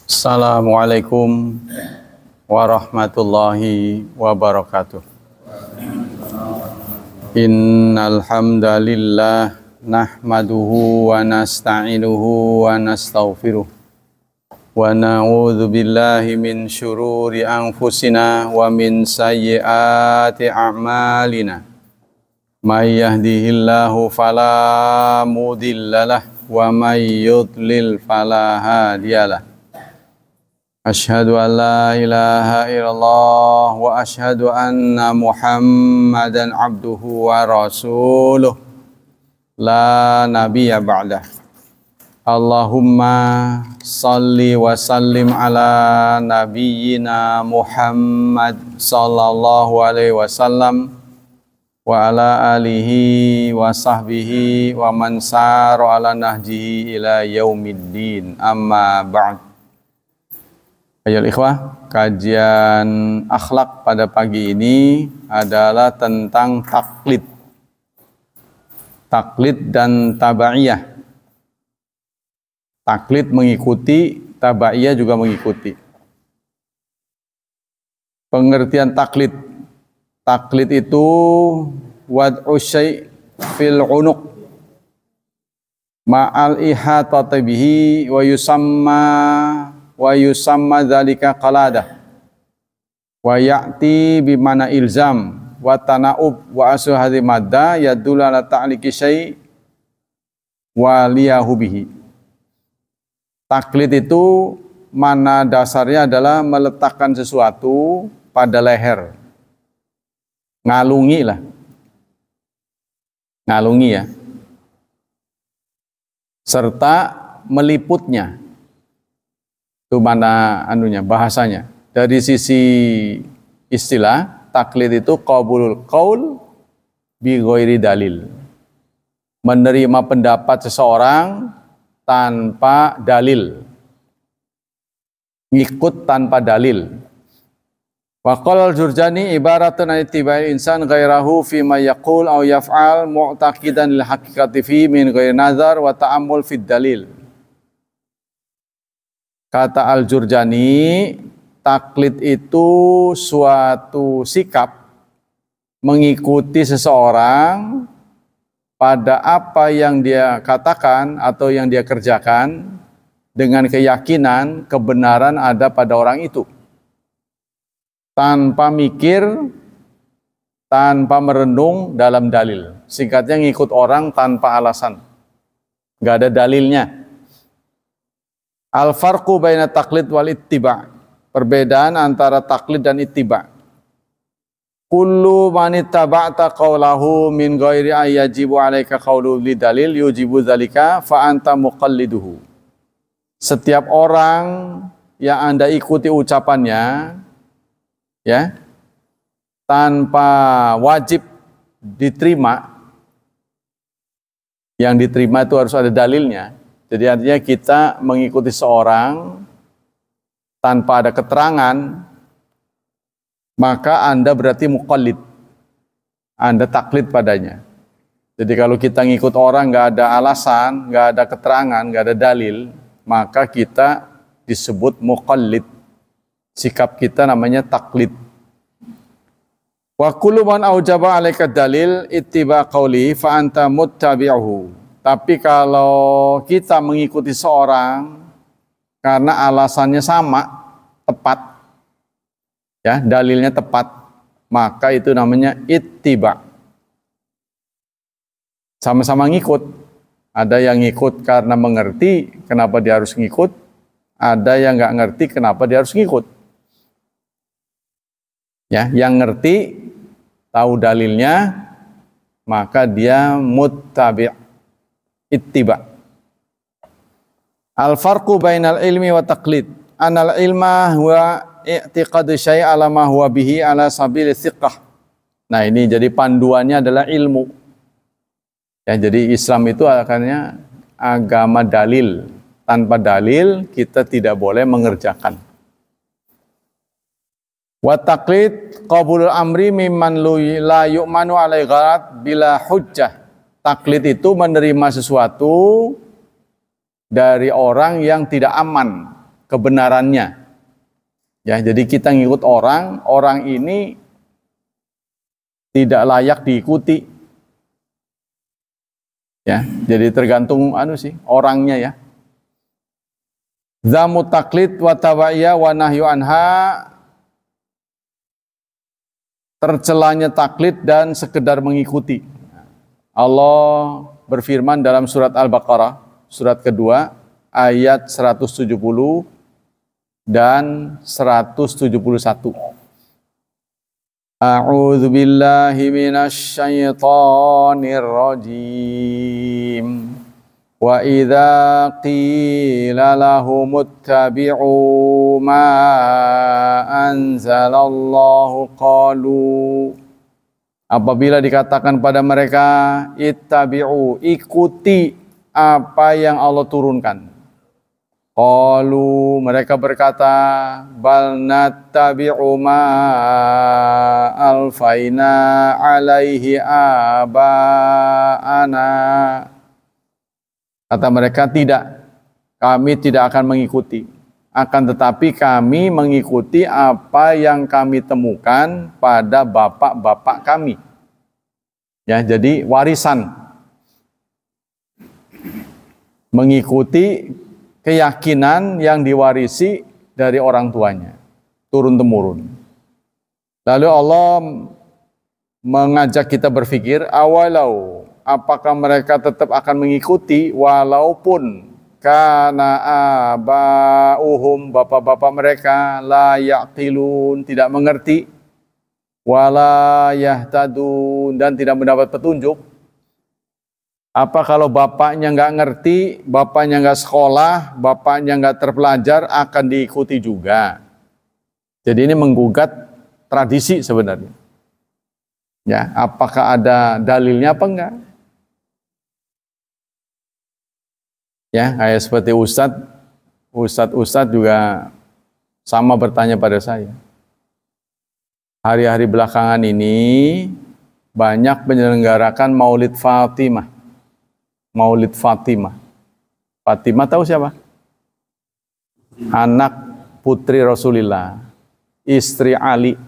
Assalamualaikum warahmatullahi wabarakatuh. Innal hamdalillah nahmaduhu wa nasta'inuhu wa nastaghfiruh wa na'udzu billahi min syururi anfusina wa min sayyiati a'malina. May yahdihillahu fala mudhillalah wa may yudlil fala hadiyalah. Asyhadu an la ilaha illallah wa asyhadu anna Muhammadan abduhu wa rasuluh la nabiyya ba'dah. Allahumma salli wa sallim ala nabiyyina Muhammad sallallahu alaihi wasallam wa ala alihi wa sahbihi wa man sara ala nahjihi ila yaumiddin, amma ba'd. Ayolah ikhwah, kajian akhlak pada pagi ini adalah tentang taklid. Taklid dan tabaiyah. Taklid mengikuti, tabaiyah juga mengikuti. Pengertian taklid. Taklid itu wad'u syai' fil unuq ma'al ihatati bihi wa yusamma dzalika qaladah wa ya'ti bimana ilzam wa tana'ub wa asu hadhi madda yadullu ala ta'liqi syai' wa liyahu bihi. Taklid itu mana dasarnya adalah meletakkan sesuatu pada leher, ngalungi lah, ngalungi ya, serta meliputnya. Itu mana anunya, bahasanya. Dari sisi istilah, taklid itu qabulul qaul bi ghairi dalil. Menerima pendapat seseorang tanpa dalil. Ngikut tanpa dalil. Wa qala al-Jurjani ibaratun an ittiba'il insan ghairahu fi ma yaqul aw yaf'al mu'taqidan lil haqiqati fi min ghairi nazar wa ta'ammul fid dalil. Kata Al-Jurjani, taklid itu suatu sikap mengikuti seseorang pada apa yang dia katakan atau yang dia kerjakan dengan keyakinan kebenaran ada pada orang itu. Tanpa mikir, tanpa merenung dalam dalil. Singkatnya ngikut orang tanpa alasan. Nggak ada dalilnya. Al-farqu baina taklid wal ittiba'. Perbedaan antara taklid dan ittiba'. Kullu man ittaba'ta qawlahu min ghairi ayajibu 'alaika qawlu li dalil yujibu dzalika fa anta muqalliduhu. Setiap orang yang Anda ikuti ucapannya ya tanpa wajib diterima, yang diterima itu harus ada dalilnya. Jadi artinya kita mengikuti seorang tanpa ada keterangan, maka Anda berarti muqallid. Anda taklid padanya. Jadi kalau kita ngikut orang nggak ada alasan, nggak ada keterangan, nggak ada dalil, maka kita disebut muqallid. Sikap kita namanya taklid. Wa kullu man aujaba 'alaika dalil ittiba qawli fa anta muttabi'uhu. Tapi kalau kita mengikuti seorang karena alasannya sama, tepat, ya dalilnya tepat, maka itu namanya ittiba. Sama-sama ngikut. Ada yang ngikut karena mengerti kenapa dia harus ngikut, ada yang nggak ngerti kenapa dia harus ngikut. Ya, yang ngerti tahu dalilnya, maka dia muttabi'. Ittiba. Al-farqu bainal ilmi wa taqlid. Anal ilma huwa i'tiqadu syai' ala ma huwa bihi ala sabil thiqah. Nah, ini jadi panduannya adalah ilmu. Ya, jadi Islam itu akhirnya agama dalil. Tanpa dalil kita tidak boleh mengerjakan. Wa taqlid qabulul amri mimman la yu'manu alaihi gharat bila hujjah. Taklid itu menerima sesuatu dari orang yang tidak aman kebenarannya. Ya, jadi kita ngikut orang, orang ini tidak layak diikuti. Ya, jadi tergantung orangnya ya. Zamut taklid wa tawaiya wa nahyu anha, tercelanya taklid dan sekedar mengikuti. Allah berfirman dalam surat Al-Baqarah, surat kedua, ayat 170 dan 171. A'udzu billahi minasy syaithanir rajim. Wa idza qila lahum ittabi'u ma anzalallahu qalu, apabila dikatakan pada mereka ittabi'u, ikuti apa yang Allah turunkan. Qalu, mereka berkata, bal nattabi'u ma alfaina alaihi aba'ana. Kata mereka, tidak, kami tidak akan mengikuti. Akan tetapi kami mengikuti apa yang kami temukan pada bapak-bapak kami. Ya, jadi warisan. Mengikuti keyakinan yang diwarisi dari orang tuanya, turun-temurun. Lalu Allah mengajak kita berpikir, awalau, apakah mereka tetap akan mengikuti walaupun kana aba'uhum, bapak-bapak mereka, la yaqilun, tidak mengerti, wala yahtadun, dan tidak mendapat petunjuk. Apa kalau bapaknya nggak ngerti, bapaknya nggak sekolah, bapaknya nggak terpelajar, akan diikuti juga. Jadi ini menggugat tradisi sebenarnya. Ya, apakah ada dalilnya apa enggak? Ya, kayak seperti Ustadz juga sama bertanya pada saya. Hari-hari belakangan ini banyak menyelenggarakan Maulid Fatimah. Maulid Fatimah. Fatimah tahu siapa? Anak putri Rasulullah, istri Ali.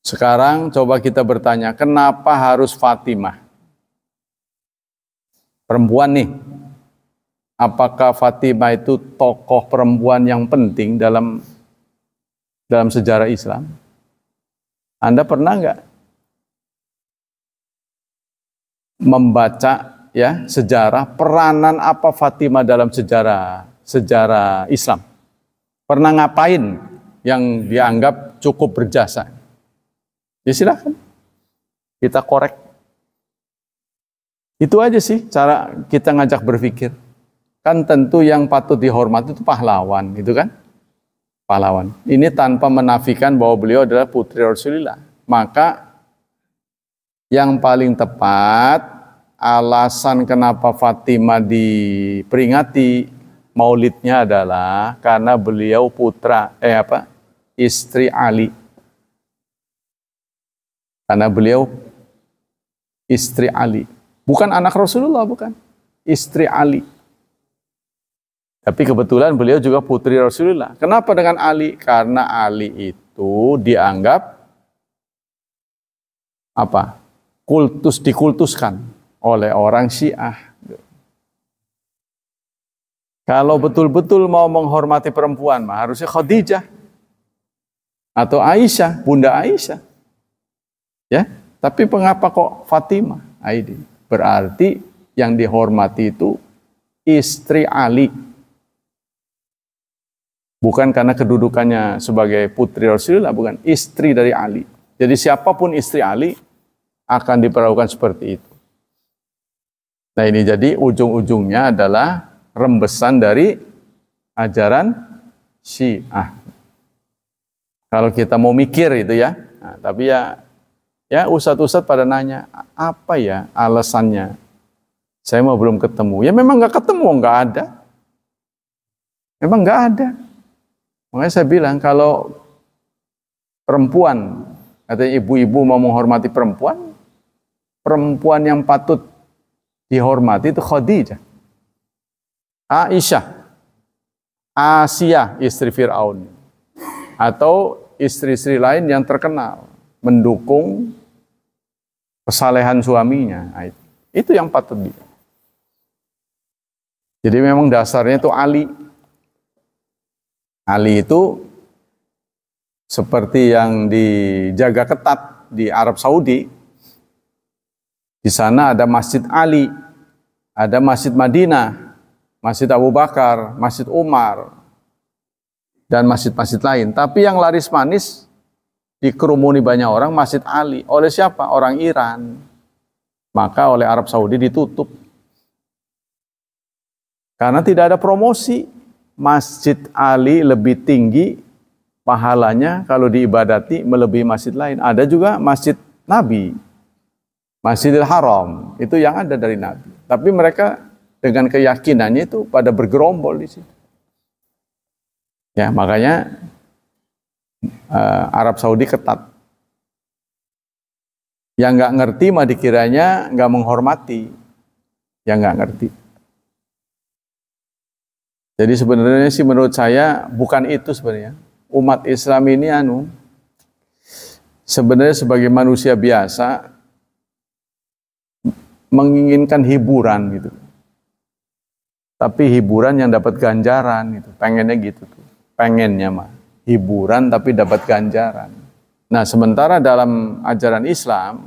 Sekarang coba kita bertanya, kenapa harus Fatimah? Perempuan nih. Apakah Fatimah itu tokoh perempuan yang penting dalam sejarah Islam? Anda pernah nggak membaca ya sejarah, peranan apa Fatimah dalam sejarah Islam? Pernah ngapain yang dianggap cukup berjasa? Ya silahkan kita korek. Itu aja sih cara kita ngajak berpikir. Kan tentu yang patut dihormati itu pahlawan, itu kan? Pahlawan. Ini tanpa menafikan bahwa beliau adalah putri Rasulullah. Maka yang paling tepat, alasan kenapa Fatimah diperingati maulidnya adalah karena beliau istri Ali. Karena beliau istri Ali. Bukan anak Rasulullah, bukan. Istri Ali. Tapi kebetulan beliau juga putri Rasulullah. Kenapa dengan Ali? Karena Ali itu dianggap dikultuskan oleh orang Syiah. Kalau betul-betul mau menghormati perempuan, harusnya Khadijah atau Aisyah, Bunda Aisyah. Ya, tapi mengapa kok Fatimah? Aidi. Berarti yang dihormati itu istri Ali. Bukan karena kedudukannya sebagai putri Rasulullah, bukan, istri dari Ali. Jadi siapapun istri Ali akan diperlakukan seperti itu. Nah ini jadi ujung-ujungnya adalah rembesan dari ajaran Syiah. Kalau kita mau mikir itu ya, nah, tapi ya ustadz-ustadz pada nanya, apa ya alasannya? Saya mau belum ketemu. Ya memang nggak ketemu, nggak ada. Memang nggak ada. Makanya saya bilang kalau perempuan, katanya ibu-ibu mau menghormati perempuan, perempuan yang patut dihormati itu Khadijah, Aisyah, Asia istri Fir'aun atau istri-istri lain yang terkenal mendukung kesalehan suaminya. Nah, itu yang patut dia. Jadi memang dasarnya itu Ali. Ali itu seperti yang dijaga ketat di Arab Saudi. Di sana ada Masjid Ali, ada Masjid Madinah, Masjid Abu Bakar, Masjid Umar, dan masjid-masjid lain. Tapi yang laris manis dikerumuni banyak orang Masjid Ali. Oleh siapa? Orang Iran. Maka oleh Arab Saudi ditutup. Karena tidak ada promosi. Masjid Ali lebih tinggi pahalanya kalau diibadati melebihi masjid lain. Ada juga Masjid Nabi, Masjidil Haram. Itu yang ada dari Nabi. Tapi mereka dengan keyakinannya itu pada bergerombol di situ. Ya, makanya Arab Saudi ketat. Yang nggak ngerti mah dikiranya nggak menghormati. Yang nggak ngerti. Jadi sebenarnya sih menurut saya bukan itu sebenarnya. Umat Islam ini sebenarnya sebagai manusia biasa menginginkan hiburan gitu. Tapi hiburan yang dapat ganjaran gitu. Pengennya gitu tuh. Pengennya mah hiburan tapi dapat ganjaran. Nah, sementara dalam ajaran Islam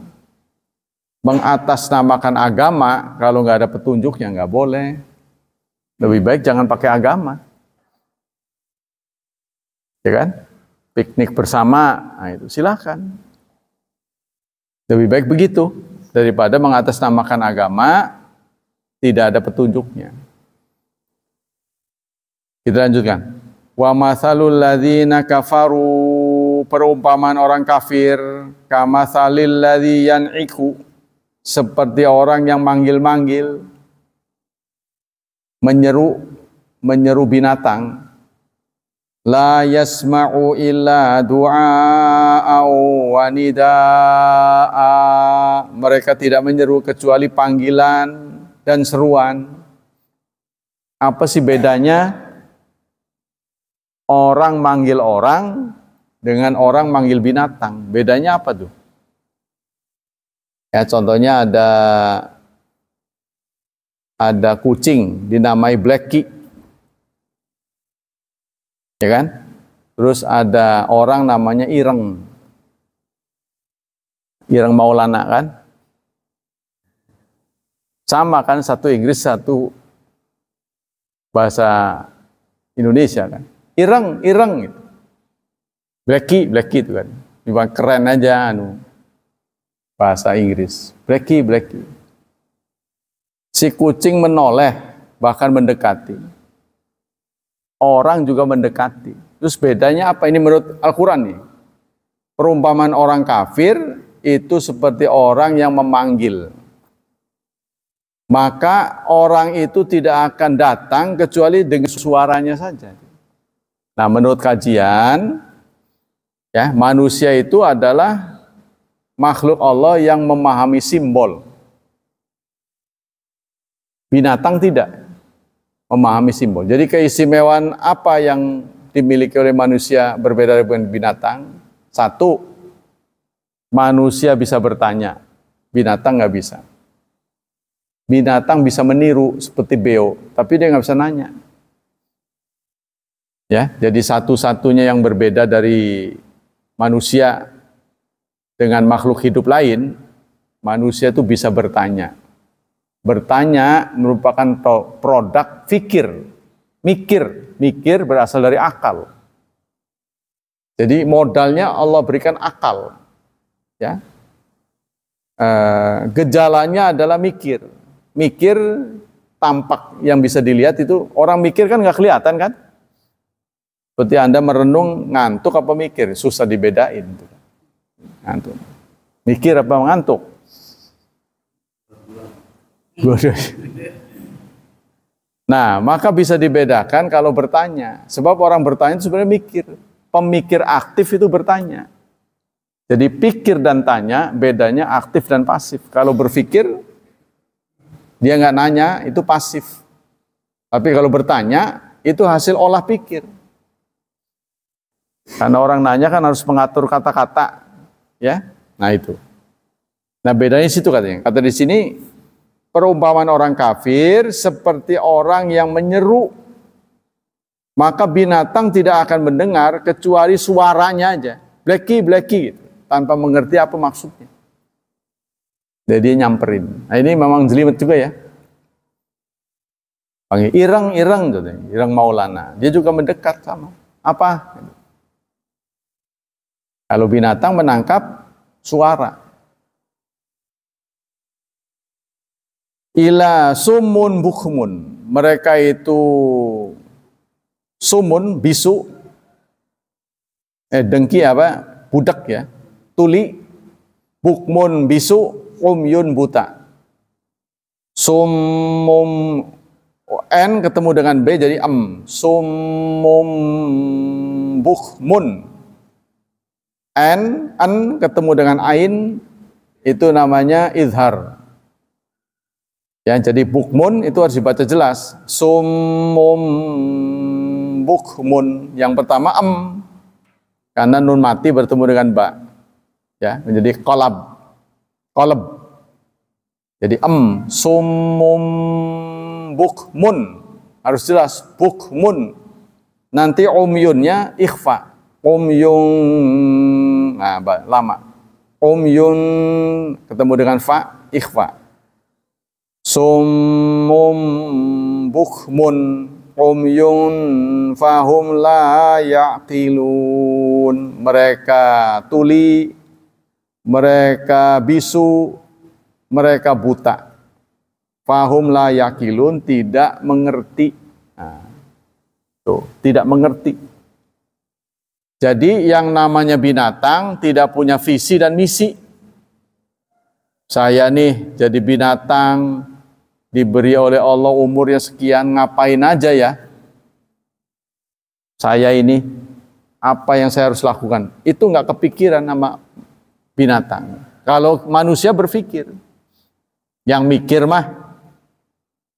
mengatasnamakan agama kalau nggak ada petunjuknya nggak boleh. Lebih baik jangan pakai agama. Ya kan? Piknik bersama, nah itu silakan. Lebih baik begitu daripada mengatasnamakan agama tidak ada petunjuknya. Kita lanjutkan. Wa mathalul ladzina kafaru, perumpamaan orang kafir, kamathalil ladzi yan'iku, seperti orang yang manggil-manggil, menyeru binatang. La yasma'u illa du'a'aw wa nida'a, mereka tidak menyeru kecuali panggilan dan seruan. Apa sih bedanya orang manggil orang dengan orang manggil binatang? Bedanya apa tuh? Ya, contohnya ada kucing dinamai Blacky, ya kan? Terus ada orang namanya Ireng Maulana kan? Sama kan, satu Inggris satu bahasa Indonesia kan? Ireng gitu. Blacky itu kan. Cuma keren aja bahasa Inggris. Blacky. Si kucing menoleh, bahkan mendekati. Orang juga mendekati. Terus bedanya apa ini menurut Al-Quran nih? Perumpamaan orang kafir itu seperti orang yang memanggil. Maka orang itu tidak akan datang kecuali dengan suaranya saja. Nah, menurut kajian, ya, manusia itu adalah makhluk Allah yang memahami simbol. Binatang tidak memahami simbol. Jadi keistimewaan apa yang dimiliki oleh manusia berbeda dengan binatang? Satu, manusia bisa bertanya, binatang nggak bisa. Binatang bisa meniru seperti beo, tapi dia nggak bisa nanya. Ya, jadi satu-satunya yang berbeda dari manusia dengan makhluk hidup lain, manusia itu bisa bertanya. Bertanya merupakan produk fikir, mikir berasal dari akal. Jadi modalnya Allah berikan akal, ya. Gejalanya adalah mikir tampak yang bisa dilihat itu, orang mikir kan nggak kelihatan kan? Seperti Anda merenung, ngantuk apa mikir, susah dibedain. Ngantuk, mikir apa ngantuk? Nah, maka bisa dibedakan kalau bertanya. Sebab orang bertanya itu sebenarnya mikir. Pemikir aktif itu bertanya. Jadi pikir dan tanya, bedanya aktif dan pasif. Kalau berpikir, dia nggak nanya, itu pasif. Tapi kalau bertanya, itu hasil olah pikir. Karena orang nanya kan harus mengatur kata-kata, ya. Nah itu. Nah bedanya situ katanya. Kata di sini perumpamaan orang kafir seperti orang yang menyeru, maka binatang tidak akan mendengar kecuali suaranya aja, bleki gitu, tanpa mengerti apa maksudnya. Jadi dia nyamperin. Nah ini memang jelimet juga ya. Panggil ireng, ireng Maulana. Dia juga mendekat sama apa? Kalau binatang menangkap suara. Ila sumun bukmun. Mereka itu sumun, bisu, dengki apa? Budak ya. Tuli, bukmun, bisu, umyun, buta. Sumum N ketemu dengan B jadi Sumum bukmun. N ketemu dengan Ain itu namanya izhar. Ya, jadi bukmun itu harus dibaca jelas. Sumum bukmun. Yang pertama karena nun mati bertemu dengan ba. Ya, menjadi qalab. Jadi sumum bukmun. Harus jelas bukmun. Nanti umyunnya ikhfa. Umyun lama. Umyun ketemu dengan fa, ikhfa. Summum bukmun umyun fahum la ya'qilun. Mereka tuli, mereka bisu, mereka buta. Fahum la ya'qilun, tidak mengerti. Nah, tuh, tidak mengerti. Jadi yang namanya binatang tidak punya visi dan misi. Saya nih jadi binatang, diberi oleh Allah umurnya sekian, ngapain aja ya? Saya ini, apa yang saya harus lakukan? Itu nggak kepikiran sama binatang. Kalau manusia berpikir, yang mikir mah,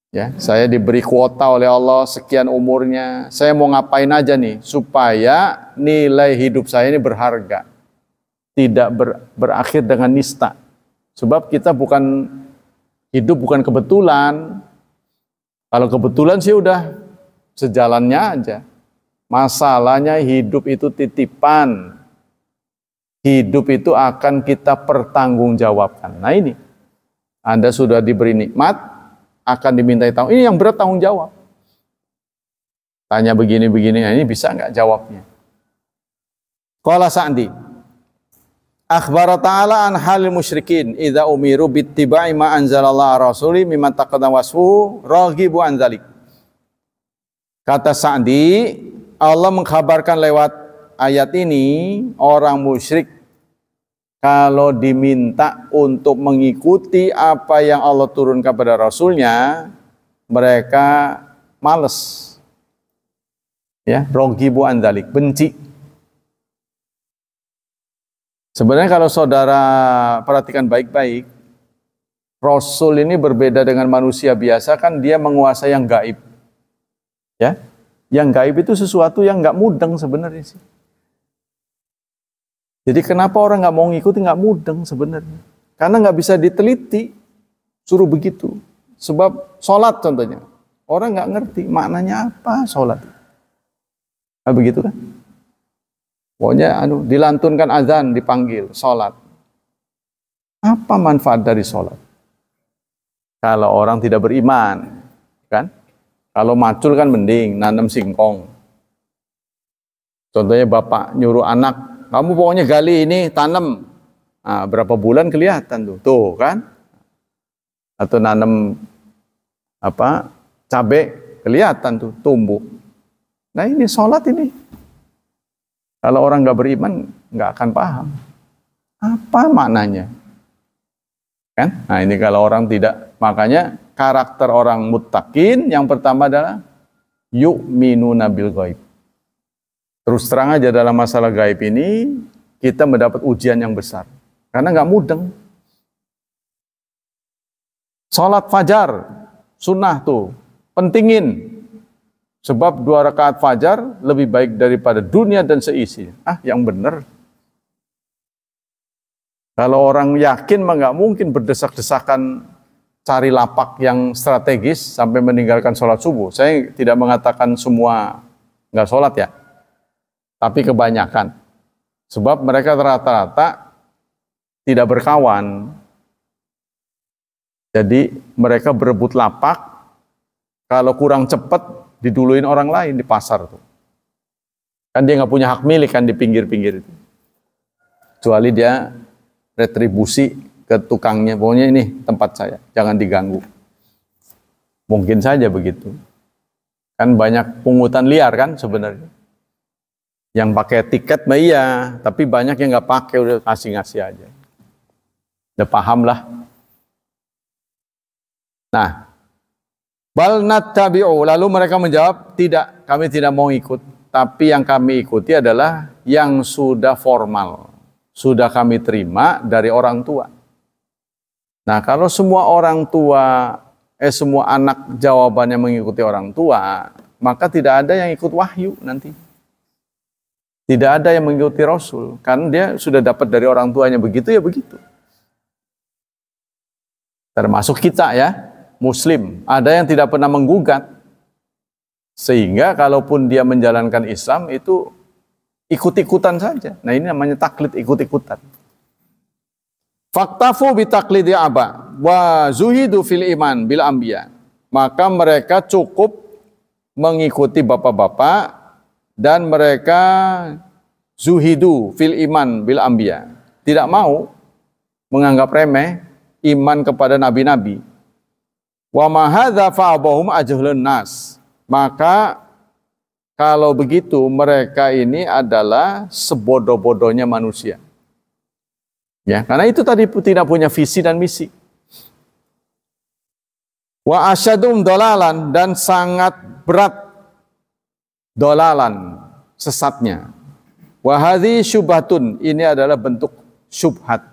ya, saya diberi kuota oleh Allah sekian umurnya. Saya mau ngapain aja nih supaya nilai hidup saya ini berharga. Tidak berakhir dengan nista. Sebab kita hidup bukan kebetulan. Kalau kebetulan sih udah sejalannya aja. Masalahnya hidup itu titipan. Hidup itu akan kita pertanggungjawabkan. Nah ini, Anda sudah diberi nikmat, akan dimintai tanggung. Ini yang berat tanggung jawab. Tanya begini-begini, nah ini bisa nggak jawabnya? Qala Sa'di, akhbara ta'ala an halil musyrikin idza umiru bittiba'i ma anzalallahu rasuli mimman taqaddama wasfu raghibu an dzalik. Kata Sa'di, Allah mengkhabarkan lewat ayat ini orang musyrik kalau diminta untuk mengikuti apa yang Allah turunkan pada Rasulnya, mereka males. Ya, raghibu an dzalik, benci. Sebenarnya kalau saudara perhatikan baik-baik, Rasul ini berbeda dengan manusia biasa, kan dia menguasai yang gaib. Ya, yang gaib itu sesuatu yang nggak mudeng sebenarnya sih. Jadi kenapa orang nggak mau ngikuti, nggak mudeng sebenarnya? Karena nggak bisa diteliti, suruh begitu. Sebab sholat contohnya, orang nggak ngerti maknanya apa sholat. Nah, begitu kan? Pokoknya dilantunkan azan, dipanggil sholat. Apa manfaat dari sholat? Kalau orang tidak beriman, kan? Kalau macul kan mending, nanam singkong. Contohnya bapak nyuruh anak, kamu pokoknya gali ini, tanam. Nah, berapa bulan kelihatan tuh kan? Atau nanam cabai, kelihatan tuh tumbuh. Nah ini sholat ini. Kalau orang nggak beriman, nggak akan paham. Apa maknanya? Kan? Nah ini kalau orang tidak, makanya karakter orang muttaqin yang pertama adalah yu'minuna bil ghaib. Terus terang aja dalam masalah gaib ini, kita mendapat ujian yang besar. Karena nggak mudeng. Sholat fajar, sunnah tuh, pentingin. Sebab 2 rakaat fajar lebih baik daripada dunia dan seisinya. Yang benar. Kalau orang yakin mah nggak mungkin berdesak-desakan cari lapak yang strategis sampai meninggalkan sholat subuh. Saya tidak mengatakan semua nggak sholat ya, tapi kebanyakan. Sebab mereka rata-rata tidak berkawan. Jadi mereka berebut lapak, kalau kurang cepat diduluin orang lain di pasar tuh. Kan dia nggak punya hak milik kan di pinggir-pinggir itu. Kecuali dia retribusi ke tukangnya, pokoknya ini tempat saya, jangan diganggu. Mungkin saja begitu. Kan banyak pungutan liar kan sebenarnya. Yang pakai tiket mah iya, tapi banyak yang nggak pakai, udah ngasih-ngasih aja. Udah paham lah. Nah, bal nattabi'u, lalu mereka menjawab, tidak, kami tidak mau ikut, tapi yang kami ikuti adalah yang sudah formal, sudah kami terima dari orang tua. Nah, kalau semua orang tua, semua anak jawabannya mengikuti orang tua, maka tidak ada yang ikut wahyu nanti. Tidak ada yang mengikuti Rasul, karena dia sudah dapat dari orang tuanya begitu ya begitu. Termasuk kita ya. Muslim, ada yang tidak pernah menggugat, sehingga kalaupun dia menjalankan Islam itu ikut-ikutan saja. Nah ini namanya taklid, ikut-ikutan. Faktafu bi taklidi aba wa zuhidu fil iman bil anbiya. Maka mereka cukup mengikuti bapak-bapak dan mereka zuhidu fil iman bil anbiya. Tidak mau menganggap remeh iman kepada nabi-nabi. Wa ma hadza fa'abahum ajhlun nas. Maka kalau begitu mereka ini adalah sebodoh-bodohnya manusia. Ya, karena itu tadi tidak punya visi dan misi. Wa asyadum dolalan, dan sangat berat dolalan, sesatnya. Wa hadhi syubhatun, ini adalah bentuk syubhat.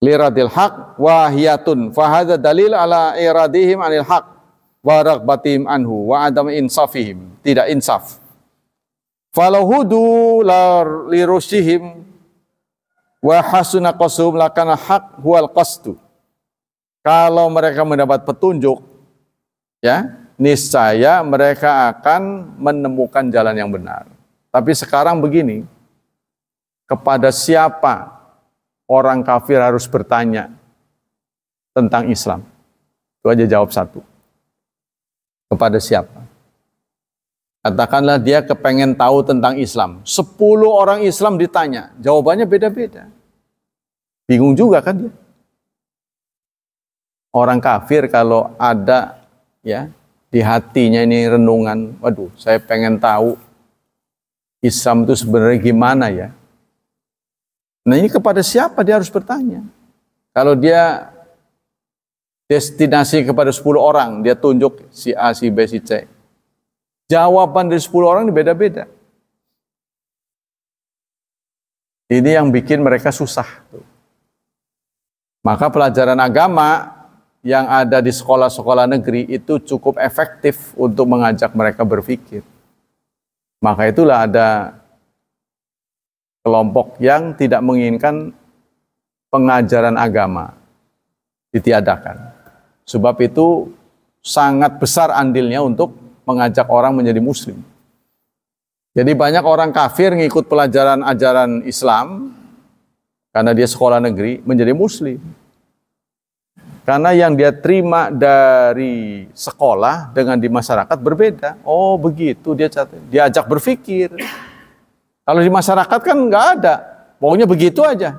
Liradil haq wahiyatun fahadha dalil ala iradihim anil haq wa raghbatihim anhu wa adam insafihim, tidak insaf. Falahudu lirusyihim wa hasuna qasum lakana haq huwal qastu. Kalau mereka mendapat petunjuk, ya, niscaya mereka akan menemukan jalan yang benar. Tapi sekarang begini, kepada siapa orang kafir harus bertanya tentang Islam? Itu aja jawab satu. Kepada siapa? Katakanlah dia kepengen tahu tentang Islam. 10 orang Islam ditanya, jawabannya beda-beda. Bingung juga kan dia. Orang kafir kalau ada ya di hatinya ini renungan, waduh, saya pengen tahu Islam itu sebenarnya gimana ya. Nah ini kepada siapa dia harus bertanya? Kalau dia destinasi kepada 10 orang, dia tunjuk si A, si B, si C. Jawaban dari 10 orang ini beda-beda. Ini yang bikin mereka susah. Maka pelajaran agama yang ada di sekolah-sekolah negeri itu cukup efektif untuk mengajak mereka berpikir. Maka itulah ada kelompok yang tidak menginginkan pengajaran agama ditiadakan. Sebab itu sangat besar andilnya untuk mengajak orang menjadi muslim. Jadi banyak orang kafir ngikut pelajaran ajaran Islam karena dia sekolah negeri menjadi muslim. Karena yang dia terima dari sekolah dengan di masyarakat berbeda. Oh begitu, dia diajak berpikir. Kalau di masyarakat kan nggak ada, pokoknya begitu aja.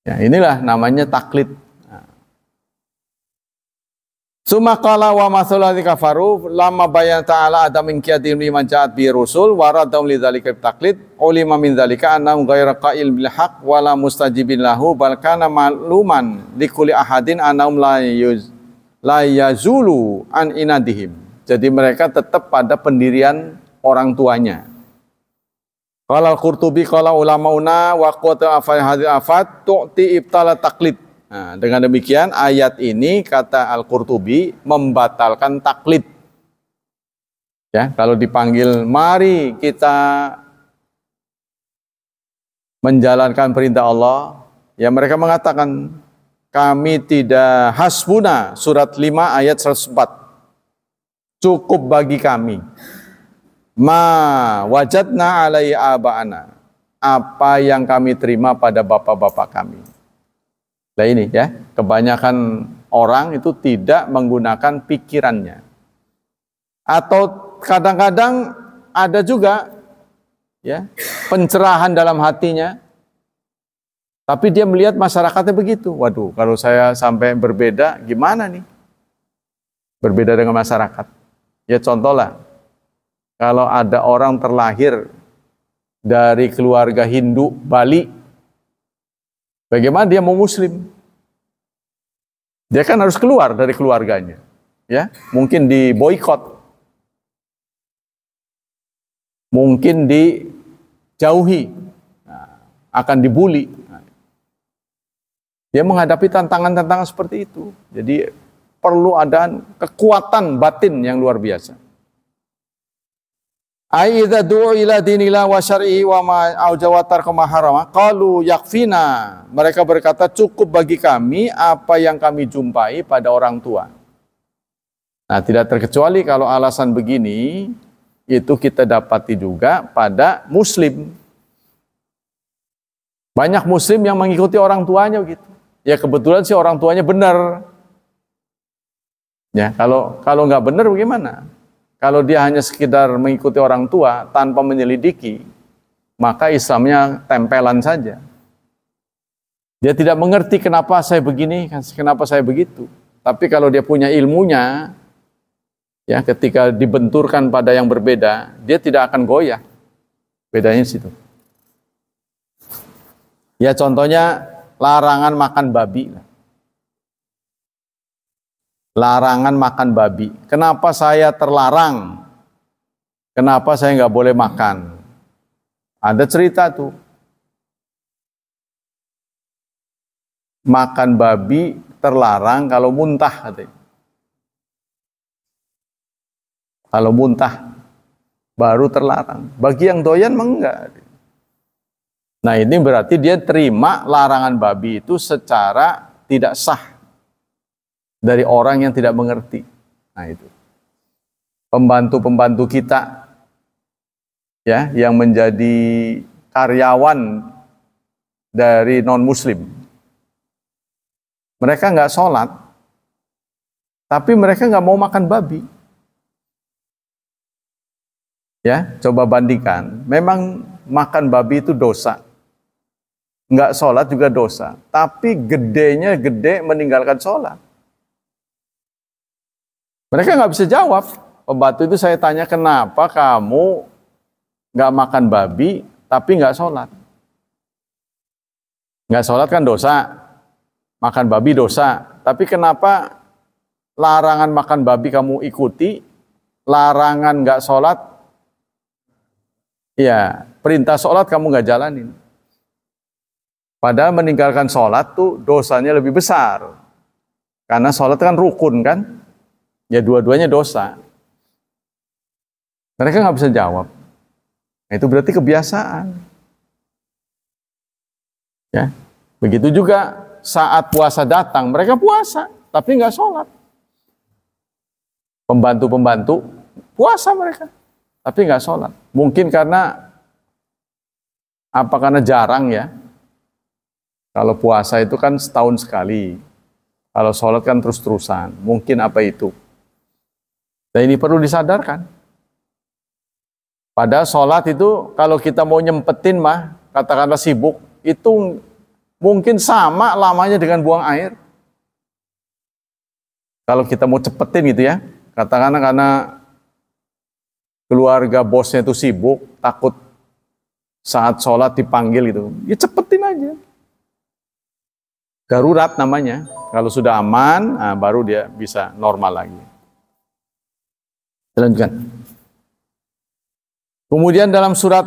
Ya inilah namanya taklid. Summa qala wa masalati kafaru lama bayan ta'ala adam min qiyadim liman ja'at bi rusul wa radhum lidzalika taklid ulima min dzalika annahum ghairu qa'il bil haqq wa la mustajibin lahu bal kana maluman likulli ahadin annahum la yazulu an inadihim. Jadi mereka tetap pada pendirian orang tuanya. Qala al-Qurtubi qala ulamauna wa qata afai hadil afat tu'ti ibtala taklid. Nah, dengan demikian ayat ini kata Al-Qurtubi membatalkan taklid. Ya, kalau dipanggil mari kita menjalankan perintah Allah, ya mereka mengatakan kami tidak hasbuna, surat 5 ayat 104. Cukup bagi kami ma wajadna alai aba'ana, apa yang kami terima pada bapak-bapak kami. Nah ini ya, kebanyakan orang itu tidak menggunakan pikirannya. Atau kadang-kadang ada juga ya pencerahan dalam hatinya, tapi dia melihat masyarakatnya begitu. Waduh, kalau saya sampai berbeda, gimana nih? Berbeda dengan masyarakat. Ya contoh lah, kalau ada orang terlahir dari keluarga Hindu Bali, bagaimana dia mau Muslim? Dia kan harus keluar dari keluarganya, ya. Mungkin diboikot, mungkin dijauhi, akan dibully. Dia menghadapi tantangan-tantangan seperti itu. Jadi perlu ada kekuatan batin yang luar biasa. Ai idza du'u ila dinillah wa syar'ihi wa ma aujawatar kama harama qalu yakfina. Mereka berkata cukup bagi kami apa yang kami jumpai pada orang tua. Nah, tidak terkecuali kalau alasan begini itu kita dapati juga pada muslim. Banyak muslim yang mengikuti orang tuanya gitu. Ya kebetulan sih orang tuanya benar. Ya, kalau nggak benar bagaimana? Kalau dia hanya sekedar mengikuti orang tua tanpa menyelidiki, maka Islamnya tempelan saja. Dia tidak mengerti kenapa saya begini, kenapa saya begitu. Tapi kalau dia punya ilmunya, ya ketika dibenturkan pada yang berbeda, dia tidak akan goyah. Bedanya di situ. Ya contohnya larangan makan babi. Larangan makan babi. Kenapa saya terlarang? Kenapa saya nggak boleh makan? Ada cerita tuh. Makan babi terlarang kalau muntah katanya. Kalau muntah baru terlarang. Bagi yang doyan mah enggak. Nah ini berarti dia terima larangan babi itu secara tidak sah dari orang yang tidak mengerti. Nah itu pembantu-pembantu kita ya yang menjadi karyawan dari non-muslim, mereka nggak sholat tapi mereka nggak mau makan babi. Ya coba bandingkan, memang makan babi itu dosa, nggak sholat juga dosa, tapi gedenya gede meninggalkan sholat. Mereka nggak bisa jawab. Pembantu itu saya tanya, kenapa kamu nggak makan babi tapi nggak sholat? Nggak sholat kan dosa, makan babi dosa. Tapi kenapa larangan makan babi kamu ikuti, larangan nggak sholat, ya perintah sholat kamu nggak jalanin? Padahal meninggalkan sholat tuh dosanya lebih besar. Karena sholat kan rukun kan? Ya dua-duanya dosa. Mereka nggak bisa jawab. Nah, itu berarti kebiasaan. Ya, begitu juga saat puasa datang, mereka puasa, tapi nggak sholat. Pembantu-pembantu puasa mereka, tapi nggak sholat. Mungkin karena apa? Karena jarang ya. Kalau puasa itu kan setahun sekali. Kalau sholat kan terus-terusan. Mungkin apa itu? Dan ini perlu disadarkan. Padahal sholat itu kalau kita mau nyempetin mah, katakanlah sibuk, itu mungkin sama lamanya dengan buang air. Kalau kita mau cepetin gitu ya, katakanlah karena keluarga bosnya itu sibuk, takut saat sholat dipanggil gitu, ya cepetin aja. Darurat namanya. Kalau sudah aman, nah baru dia bisa normal lagi. Lanjutkan. Kemudian dalam surat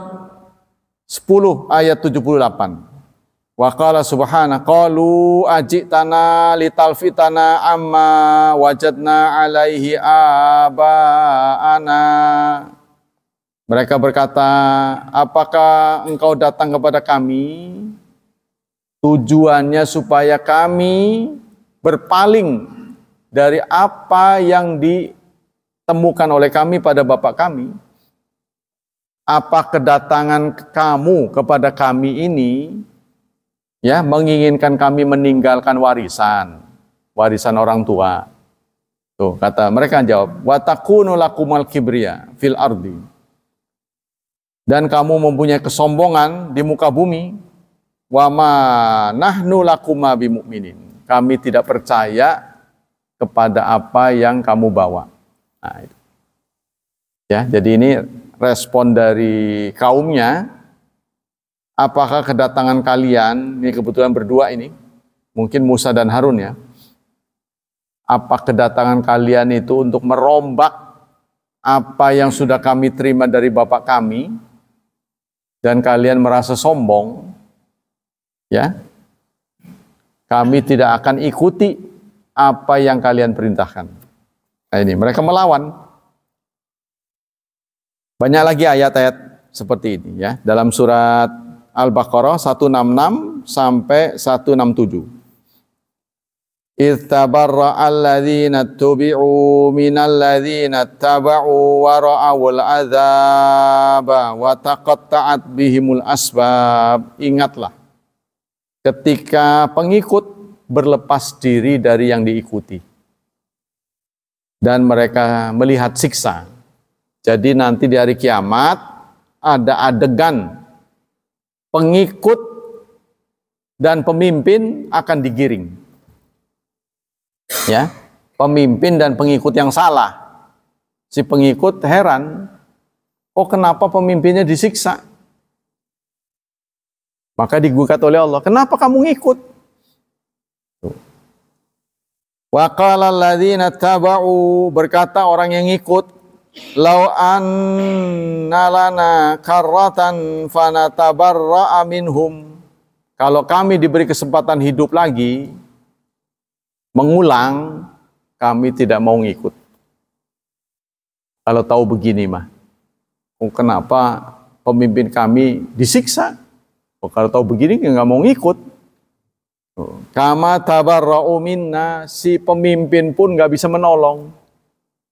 10 ayat 78. Wa qala subhanahu qalu ajitana litalfitana amma wajadna alaihi abaana. Mereka berkata, apakah engkau datang kepada kami tujuannya supaya kami berpaling dari apa yang ditemukan oleh kami pada bapak kami? Apa kedatangan kamu kepada kami ini ya menginginkan kami meninggalkan warisan orang tua? Tuh kata mereka jawab, wa takunu lakumal kibriya fil ardi. Dan kamu mempunyai kesombongan di muka bumi. Wa ma nahnu lakuma bimu'minin. Kami tidak percaya kepada apa yang kamu bawa. Nah, itu. Ya, jadi ini respon dari kaumnya. Apakah kedatangan kalian, ini kebetulan berdua ini, mungkin Musa dan Harun ya. Apa kedatangan kalian itu untuk merombak apa yang sudah kami terima dari bapak kami, dan kalian merasa sombong, ya, kami tidak akan ikuti apa yang kalian perintahkan. Nah ini, mereka melawan. Banyak lagi ayat-ayat seperti ini ya, dalam surat Al-Baqarah 166 sampai 167. Ittabarra alladzina tubi'u minal ladzina taba'u wa ra'awul adzaba wa taqatta'at bihimul asbab. Ingatlah ketika pengikut berlepas diri dari yang diikuti dan mereka melihat siksa. Jadi nanti di hari kiamat ada adegan pengikut dan pemimpin akan digiring. Ya, pemimpin dan pengikut yang salah. Si pengikut heran, oh kenapa pemimpinnya disiksa? Maka digugat oleh Allah, kenapa kamu ngikut? Wa qala alladzina taba'u, berkata orang yang ngikut, lau anna lana karratan fanatabarra'a minhum. Kalau kami diberi kesempatan hidup lagi, mengulang, kami tidak mau ngikut. Kalau tahu begini mah, oh, kenapa pemimpin kami disiksa? Oh, kalau tahu begini nggak mau ngikut. Oh, kama tabarra'u minna, si pemimpin pun nggak bisa menolong.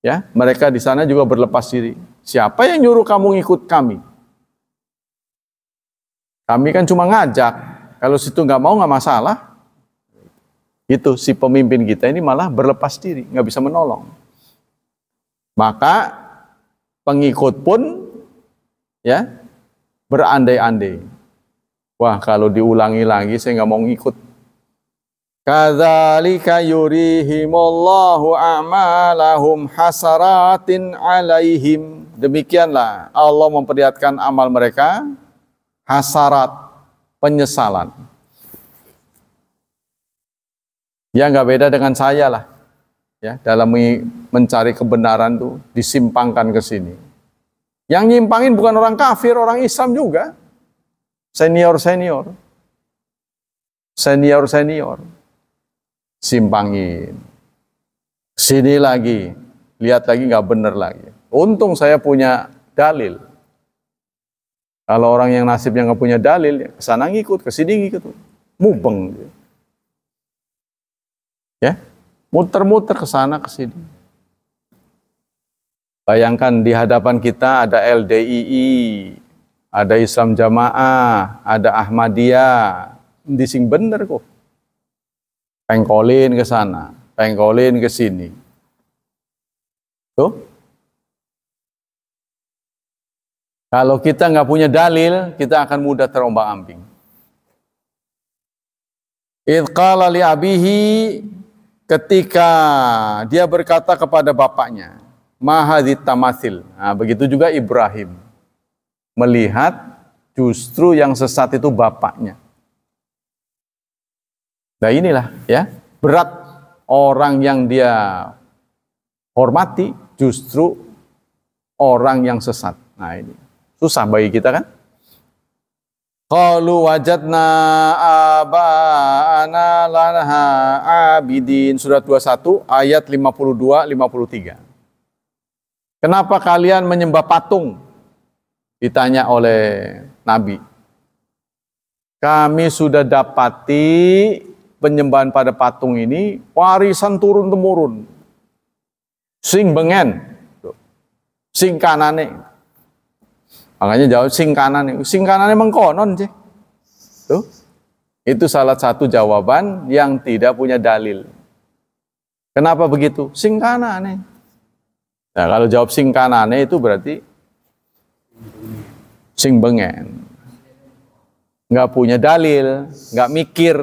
Ya, mereka di sana juga berlepas diri. Siapa yang nyuruh kamu ngikut kami? Kami kan cuma ngajak. Kalau situ nggak mau nggak masalah. Itu si pemimpin kita ini malah berlepas diri, nggak bisa menolong. Maka pengikut pun ya berandai-andai. Wah, kalau diulangi lagi saya nggak mau ngikut. Kadzalika yurihimullahu a'malahum hasaratin 'alaihim. Demikianlah Allah memperlihatkan amal mereka hasarat, penyesalan. Ya nggak beda dengan saya lah, ya dalam mencari kebenaran tuh disimpangkan ke sini. Yang nyimpangin bukan orang kafir, orang Islam juga, senior, simpangin. Sini lagi, lihat lagi nggak bener lagi. Untung saya punya dalil. Kalau orang yang nasibnya nggak punya dalil, ya kesana ngikut, kesini ngikut, mubeng. Ya, muter-muter ke sana ke sini. Bayangkan di hadapan kita ada LDII, ada Islam Jamaah, ada Ahmadiyah, dising bener kok. Pengkolin ke sana, pengkolin ke sini. Tuh. Kalau kita nggak punya dalil, kita akan mudah terombang-ambing. Idh qala li abihi, ketika dia berkata kepada bapaknya, mahadit tamasil. Nah, begitu juga Ibrahim melihat justru yang sesat itu bapaknya. Nah inilah ya, berat orang yang dia hormati justru orang yang sesat. Nah ini susah bagi kita kan. Qalu wajadna aba'ana lanaha abidin. Surat 21 ayat 52-53. Kenapa kalian menyembah patung? Ditanya oleh Nabi. Kami sudah dapati penyembahan pada patung ini warisan turun-temurun. Sing bengen. Sing kanane. Makanya jawab sing kanane mengkonon sih. Tuh. Itu salah satu jawaban yang tidak punya dalil. Kenapa begitu? Sing kanane. Nah, kalau jawab sing kanane itu berarti sing bengen. Nggak punya dalil, nggak mikir,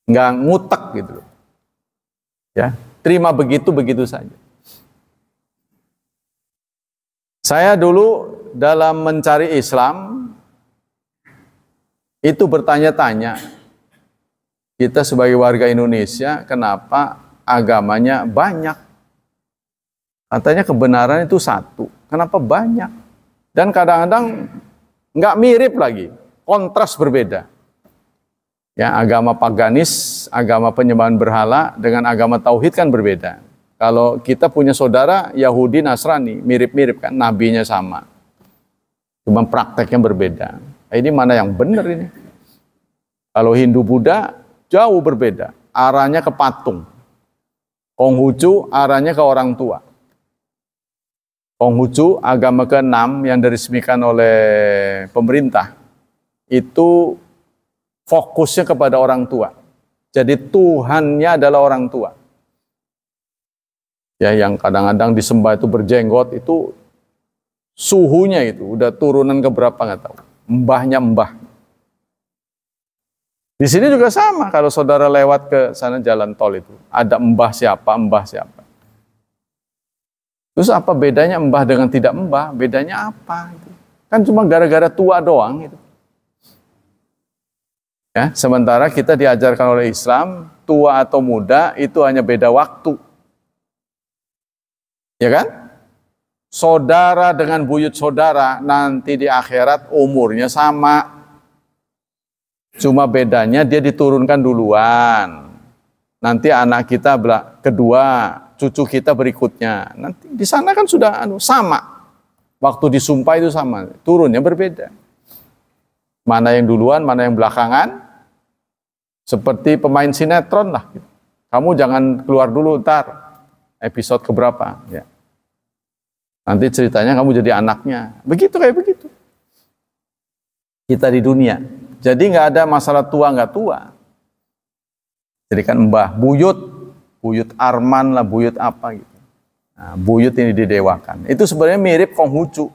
nggak ngutek gitu. Ya, terima begitu saja. Saya dulu dalam mencari Islam itu bertanya-tanya, kita sebagai warga Indonesia kenapa agamanya banyak? Katanya kebenaran itu satu, kenapa banyak? Dan kadang-kadang nggak mirip lagi, kontras berbeda. Ya, agama paganis, agama penyembahan berhala dengan agama tauhid kan berbeda. Kalau kita punya saudara Yahudi, Nasrani, mirip-mirip kan, nabinya sama. Cuma prakteknya berbeda. Ini mana yang benar ini? Kalau Hindu Buddha, jauh berbeda. Arahnya ke patung. Konghucu, arahnya ke orang tua. Konghucu, agama ke-6 yang diresmikan oleh pemerintah, itu fokusnya kepada orang tua. Jadi Tuhannya adalah orang tua. Ya, yang kadang-kadang disembah itu berjenggot, itu suhunya itu udah turunan ke berapa nggak tahu. Mbahnya mbah. Di sini juga sama, kalau saudara lewat ke sana jalan tol itu, ada mbah siapa. Terus apa bedanya mbah dengan tidak mbah? Bedanya apa? Kan cuma gara-gara tua doang itu. Ya, sementara kita diajarkan oleh Islam, tua atau muda itu hanya beda waktu. Ya kan? Saudara dengan buyut saudara nanti di akhirat umurnya sama. Cuma bedanya dia diturunkan duluan. Nanti anak kita kedua, cucu kita berikutnya. Nanti di sana kan sudah sama. Waktu disumpah itu sama, turunnya berbeda. Mana yang duluan, mana yang belakangan. Seperti pemain sinetron lah. Kamu jangan keluar dulu ntar. Episode keberapa, ya. Nanti ceritanya kamu jadi anaknya. Begitu kayak begitu. Kita di dunia. Jadi nggak ada masalah tua nggak tua. Jadi kan mbah, buyut Arman lah, buyut apa gitu. Nah, buyut ini didewakan. Itu sebenarnya mirip Konghucu.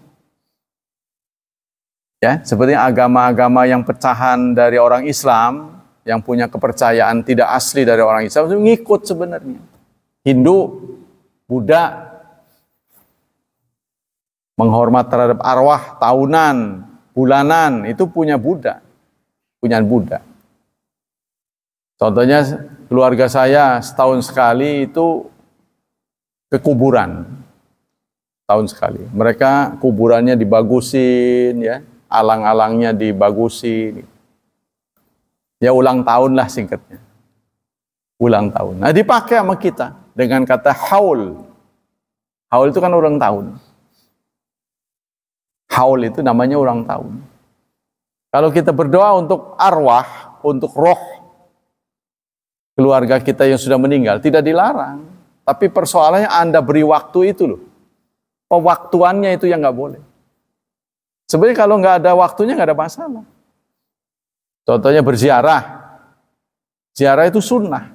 Ya, seperti agama-agama yang pecahan dari orang Islam, yang punya kepercayaan tidak asli dari orang Islam, itu ngikut sebenarnya. Hindu, Buddha, menghormat terhadap arwah tahunan, bulanan, itu punya Buddha. Punya Buddha. Contohnya keluarga saya setahun sekali itu ke kuburan. Tahun sekali. Mereka kuburannya dibagusin, ya, alang-alangnya dibagusin. Ya ulang tahun lah singkatnya. Ulang tahun. Nah dipakai sama kita dengan kata haul. Haul itu kan ulang tahun. Haul itu namanya ulang tahun. Kalau kita berdoa untuk arwah, untuk roh keluarga kita yang sudah meninggal, tidak dilarang. Tapi persoalannya Anda beri waktu itu loh. Pewaktuannya itu yang nggak boleh. Sebenarnya kalau nggak ada waktunya nggak ada masalah. Contohnya berziarah. Ziarah itu sunnah.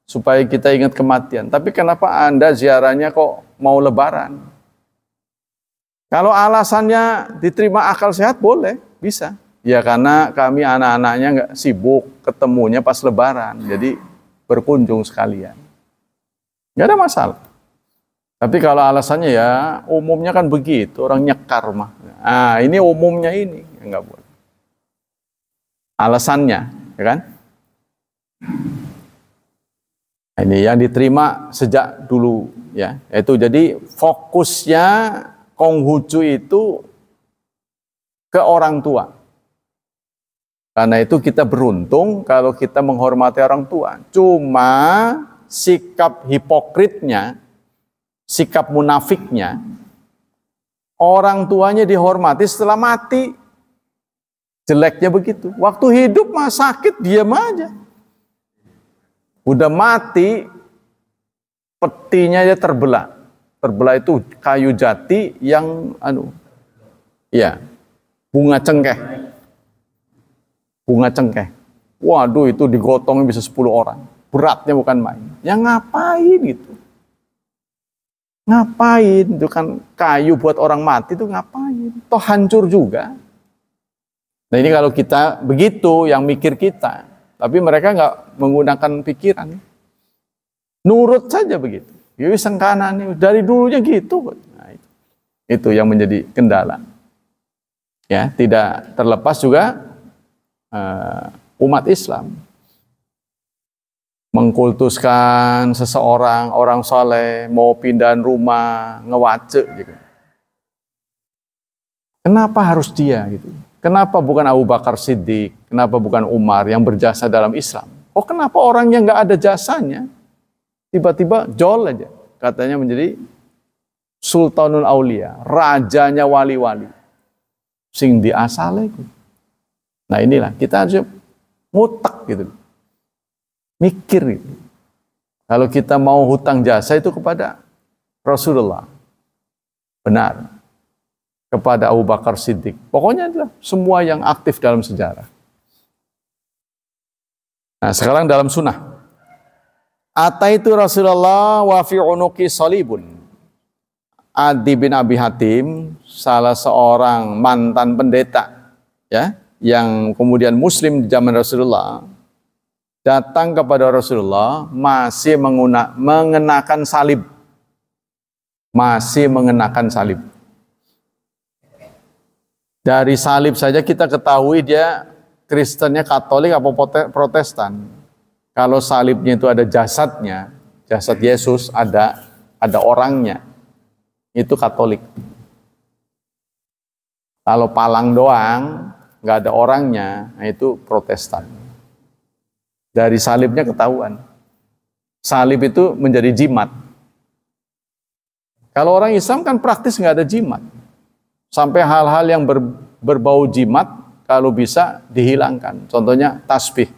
Supaya kita ingat kematian. Tapi kenapa Anda ziarahnya kok mau lebaran? Kalau alasannya diterima akal sehat boleh, bisa. Ya karena kami anak-anaknya nggak sibuk, ketemunya pas lebaran. Jadi berkunjung sekalian. Nggak ada masalah. Tapi kalau alasannya ya umumnya kan begitu, orang nyekar mah. Ah ini umumnya ini, nggak boleh. Alasannya, ya kan? Ini yang diterima sejak dulu, ya. Itu jadi fokusnya Konghucu itu ke orang tua. Karena itu kita beruntung kalau kita menghormati orang tua. Cuma sikap hipokritnya, sikap munafiknya, orang tuanya dihormati setelah mati. Jeleknya begitu. Waktu hidup mah sakit, diam aja. Udah mati, petinya aja terbelah. Terbelah itu kayu jati yang bunga cengkeh. Bunga cengkeh. Waduh, itu digotongnya bisa 10 orang. Beratnya bukan main. Ya ngapain itu? Ngapain? Itu kan kayu buat orang mati itu ngapain? Toh hancur juga. Nah ini kalau kita begitu, yang mikir kita. Tapi mereka nggak menggunakan pikiran. Nurut saja begitu. Yui sengkanan dari dulunya gitu. Nah, itu yang menjadi kendala. Ya, tidak terlepas juga umat Islam mengkultuskan seseorang, orang soleh, mau pindahan rumah, ngewace gitu. Kenapa harus dia gitu? Kenapa bukan Abu Bakar Siddiq? Kenapa bukan Umar yang berjasa dalam Islam? Oh kenapa orang yang nggak ada jasanya tiba-tiba jol aja, katanya menjadi Sultanul Aulia, rajanya wali-wali, sing diasale. Nah inilah kita harus ngutak gitu, mikir gitu. Kalau kita mau hutang jasa itu kepada Rasulullah, benar, kepada Abu Bakar Siddiq, pokoknya adalah semua yang aktif dalam sejarah. Nah sekarang dalam sunnah, ataitu Rasulullah wa fi unuqi salibun. Adi bin Abi Hatim, salah seorang mantan pendeta, ya, yang kemudian Muslim di zaman Rasulullah, datang kepada Rasulullah masih mengenakan salib, masih mengenakan salib. Dari salib saja kita ketahui dia Kristennya Katolik apa Protestan. Kalau salibnya itu ada jasadnya, jasad Yesus, ada orangnya, itu Katolik. Kalau palang doang, nggak ada orangnya, nah itu Protestan. Dari salibnya ketahuan. Salib itu menjadi jimat. Kalau orang Islam kan praktis nggak ada jimat. Sampai hal-hal yang berbau jimat, kalau bisa dihilangkan. Contohnya tasbih.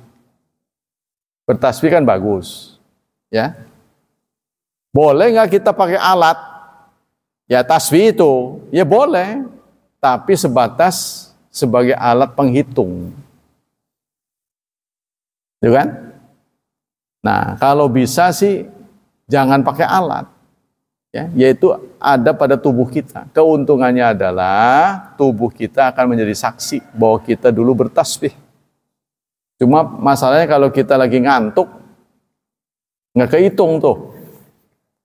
Bertasbih kan bagus, ya. Boleh nggak kita pakai alat? Ya tasbih itu, ya boleh. Tapi sebatas sebagai alat penghitung. Gitu kan? Nah, kalau bisa sih jangan pakai alat. Ya, yaitu ada pada tubuh kita. Keuntungannya adalah tubuh kita akan menjadi saksi bahwa kita dulu bertasbih. Cuma masalahnya kalau kita lagi ngantuk, nggak kehitung tuh.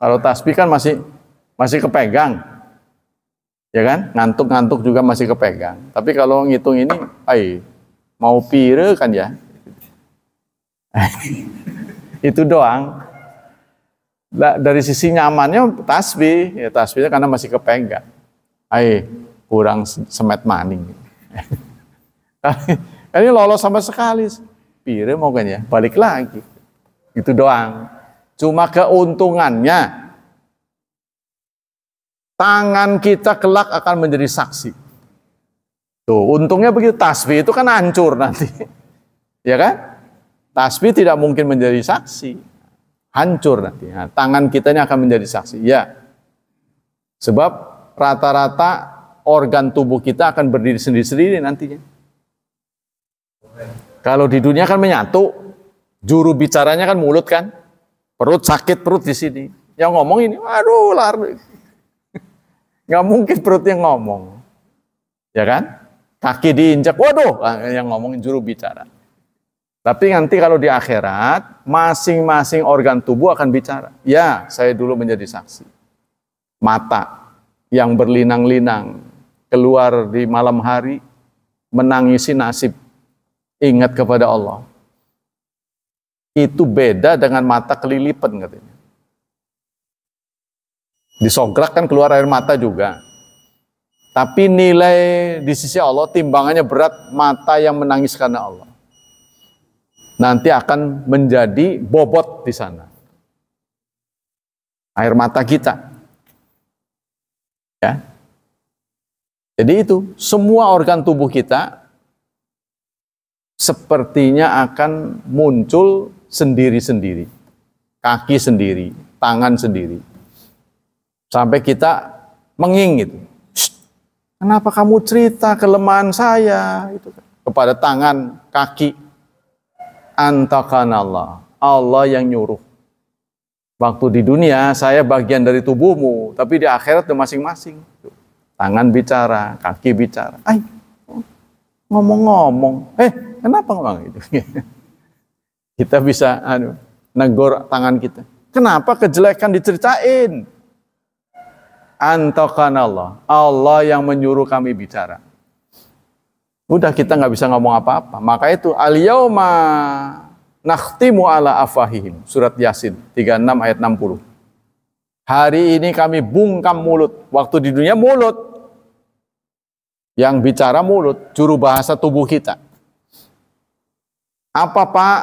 Kalau tasbih kan masih kepegang, ya kan? Ngantuk-ngantuk juga masih kepegang. Tapi kalau ngitung ini, mau pire kan ya? Itu doang. Dari sisi nyamannya tasbih, ya tasbihnya karena masih kepegang. Kurang semet maning. Ini lolos sama sekali. Pire mau kan ya, balik lagi. Itu doang. Cuma keuntungannya, tangan kita kelak akan menjadi saksi. Tuh, untungnya begitu. Tasbih itu kan hancur nanti. Ya kan? Tasbih tidak mungkin menjadi saksi. Hancur nanti. Nah, tangan kita ini akan menjadi saksi. Ya. Sebab rata-rata organ tubuh kita akan berdiri sendiri-sendiri nantinya. Kalau di dunia kan menyatu, juru bicaranya kan mulut kan. Perut sakit, perut di sini. Yang ngomong ini, aduh lar. Nggak mungkin perutnya ngomong. Ya kan? Kaki diinjak, waduh, yang ngomongin juru bicara. Tapi nanti kalau di akhirat, masing-masing organ tubuh akan bicara. Ya, saya dulu menjadi saksi. Mata yang berlinang-linang, keluar di malam hari, menangisi nasib, ingat kepada Allah. Itu beda dengan mata kelilipan katanya. Disograk kan keluar air mata juga. Tapi nilai di sisi Allah, timbangannya berat, mata yang menangis karena Allah. Nanti akan menjadi bobot di sana. Air mata kita. Ya. Jadi itu, semua organ tubuh kita sepertinya akan muncul sendiri-sendiri. Kaki sendiri, tangan sendiri. Sampai kita menging gitu. Kenapa kamu cerita kelemahan saya itu kepada tangan, kaki? Antakanallah, Allah yang nyuruh. Waktu di dunia saya bagian dari tubuhmu, tapi di akhirat udah masing-masing. Tangan bicara, kaki bicara. Ay, ngomong-ngomong. Kenapa ngomong gitu? Kita bisa negor tangan kita. Kenapa kejelekan diceritain? Antakanallah, Allah yang menyuruh kami bicara. Udah kita nggak bisa ngomong apa-apa. Maka itu al-yauma nakhtimu ala afahihim. Surat Yasin 36 ayat 60. Hari ini kami bungkam mulut. Waktu di dunia mulut. Yang bicara mulut, juru bahasa tubuh kita. Apa Pak?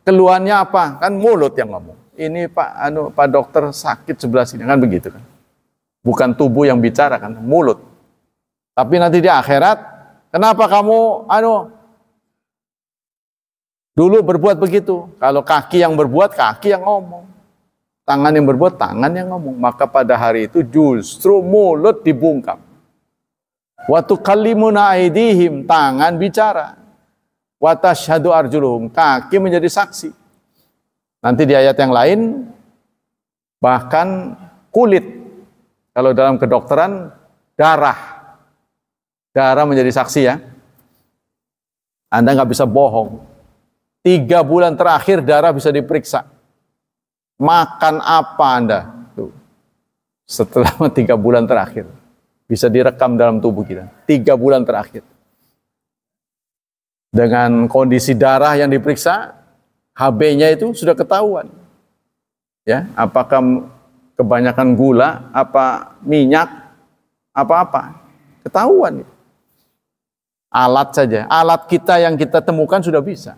Keluhannya apa? Kan mulut yang ngomong. Ini Pak dokter sakit sebelah sini, kan begitu kan. Bukan tubuh yang bicara kan, mulut. Tapi nanti di akhirat, kenapa kamu dulu berbuat begitu? Kalau kaki yang berbuat, kaki yang ngomong. Tangan yang berbuat, tangan yang ngomong. Maka pada hari itu justru mulut dibungkam. Wa tukallimuna aydihim, tangan bicara. Wa tashhadu arjuluhum, kaki menjadi saksi. Nanti di ayat yang lain, bahkan kulit. Kalau dalam kedokteran, darah. Darah menjadi saksi ya. Anda nggak bisa bohong. 3 bulan terakhir darah bisa diperiksa. Makan apa Anda? Tuh. Setelah 3 bulan terakhir. Bisa direkam dalam tubuh kita. 3 bulan terakhir. Dengan kondisi darah yang diperiksa, HB-nya itu sudah ketahuan. Ya, apakah kebanyakan gula, apa minyak, apa-apa. Ketahuan. Alat saja, alat kita yang kita temukan sudah bisa.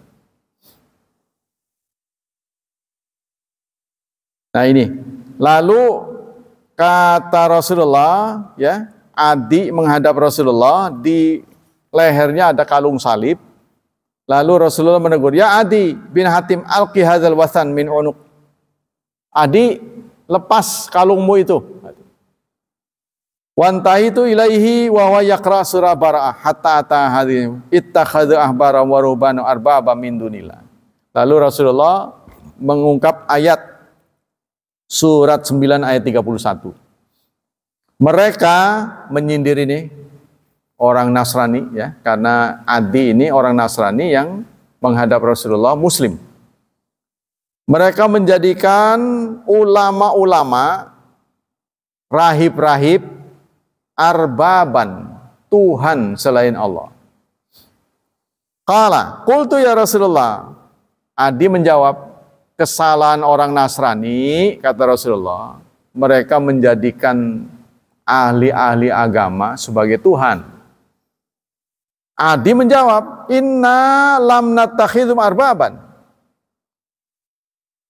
Nah ini, lalu kata Rasulullah, ya, Adi menghadap Rasulullah, di lehernya ada kalung salib. Lalu Rasulullah menegur, ya Adi bin Hatim alqi hadzal wasan min unuk. Adi, lepas kalungmu itu. Wantahi itu ilaihi wa huwa yaqra surah Bara'ah hatta ata hadhim ittakhadhu ahbara wa rubbana arbaba min dunillah. Lalu Rasulullah mengungkap ayat surat 9 ayat 31. Mereka menyindir ini orang Nasrani ya, karena Adi ini orang Nasrani yang menghadap Rasulullah Muslim. Mereka menjadikan ulama-ulama, rahib-rahib, arbaban, Tuhan selain Allah. Qala, qultu ya Rasulullah. Adi menjawab, kesalahan orang Nasrani, kata Rasulullah, mereka menjadikan ahli-ahli agama sebagai Tuhan. Adi menjawab, inna lam nattakhidhum arbaban.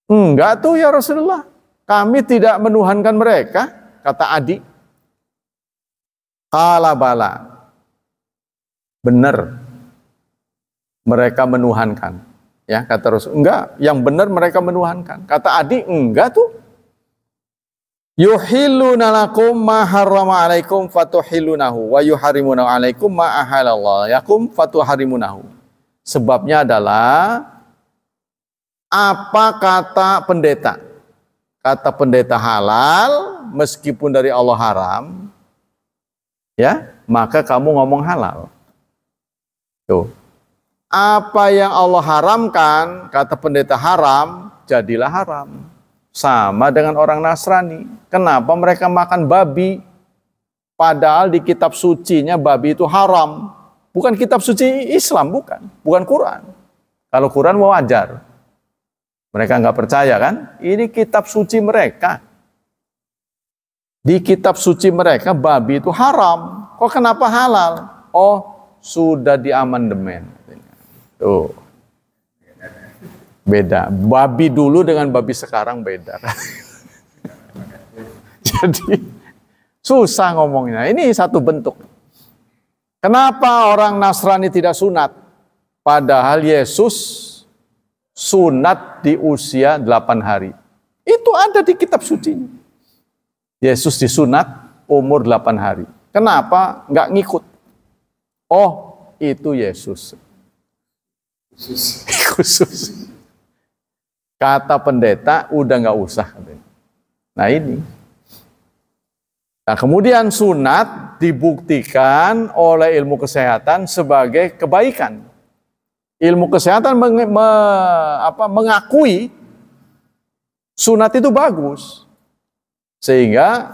Enggak tuh ya Rasulullah, kami tidak menuhankan mereka, kata Adi. Qala bala, benar mereka menuhankan. Ya, kata Rasul, enggak, yang benar mereka menuhankan. Kata Adi, enggak tuh. Yuhilluna lakum ma harrama alaikum fatuhillunahu wa yuharrimuna alaikum ma ahalallahu yakum fatuharrimunahu. Sebabnya adalah apa kata pendeta? Kata pendeta halal meskipun dari Allah haram. Ya, maka kamu ngomong halal. Tuh. Apa yang Allah haramkan, kata pendeta haram, jadilah haram. Sama dengan orang Nasrani. Kenapa mereka makan babi? Padahal di kitab sucinya babi itu haram. Bukan kitab suci Islam, bukan. Bukan Quran. Kalau Quran wajar. Mereka nggak percaya kan? Ini kitab suci mereka. Di kitab suci mereka babi itu haram. Kok kenapa halal? Oh, sudah diamandemen. Tuh. Beda. Babi dulu dengan babi sekarang beda. Jadi susah ngomongnya. Ini satu bentuk. Kenapa orang Nasrani tidak sunat? Padahal Yesus sunat di usia 8 hari. Itu ada di kitab suci. Yesus disunat umur 8 hari. Kenapa nggak ngikut? Oh, itu Yesus. Khusus. Kata pendeta udah nggak usah. Nah ini. Nah kemudian sunat dibuktikan oleh ilmu kesehatan sebagai kebaikan. Ilmu kesehatan mengakui sunat itu bagus. Sehingga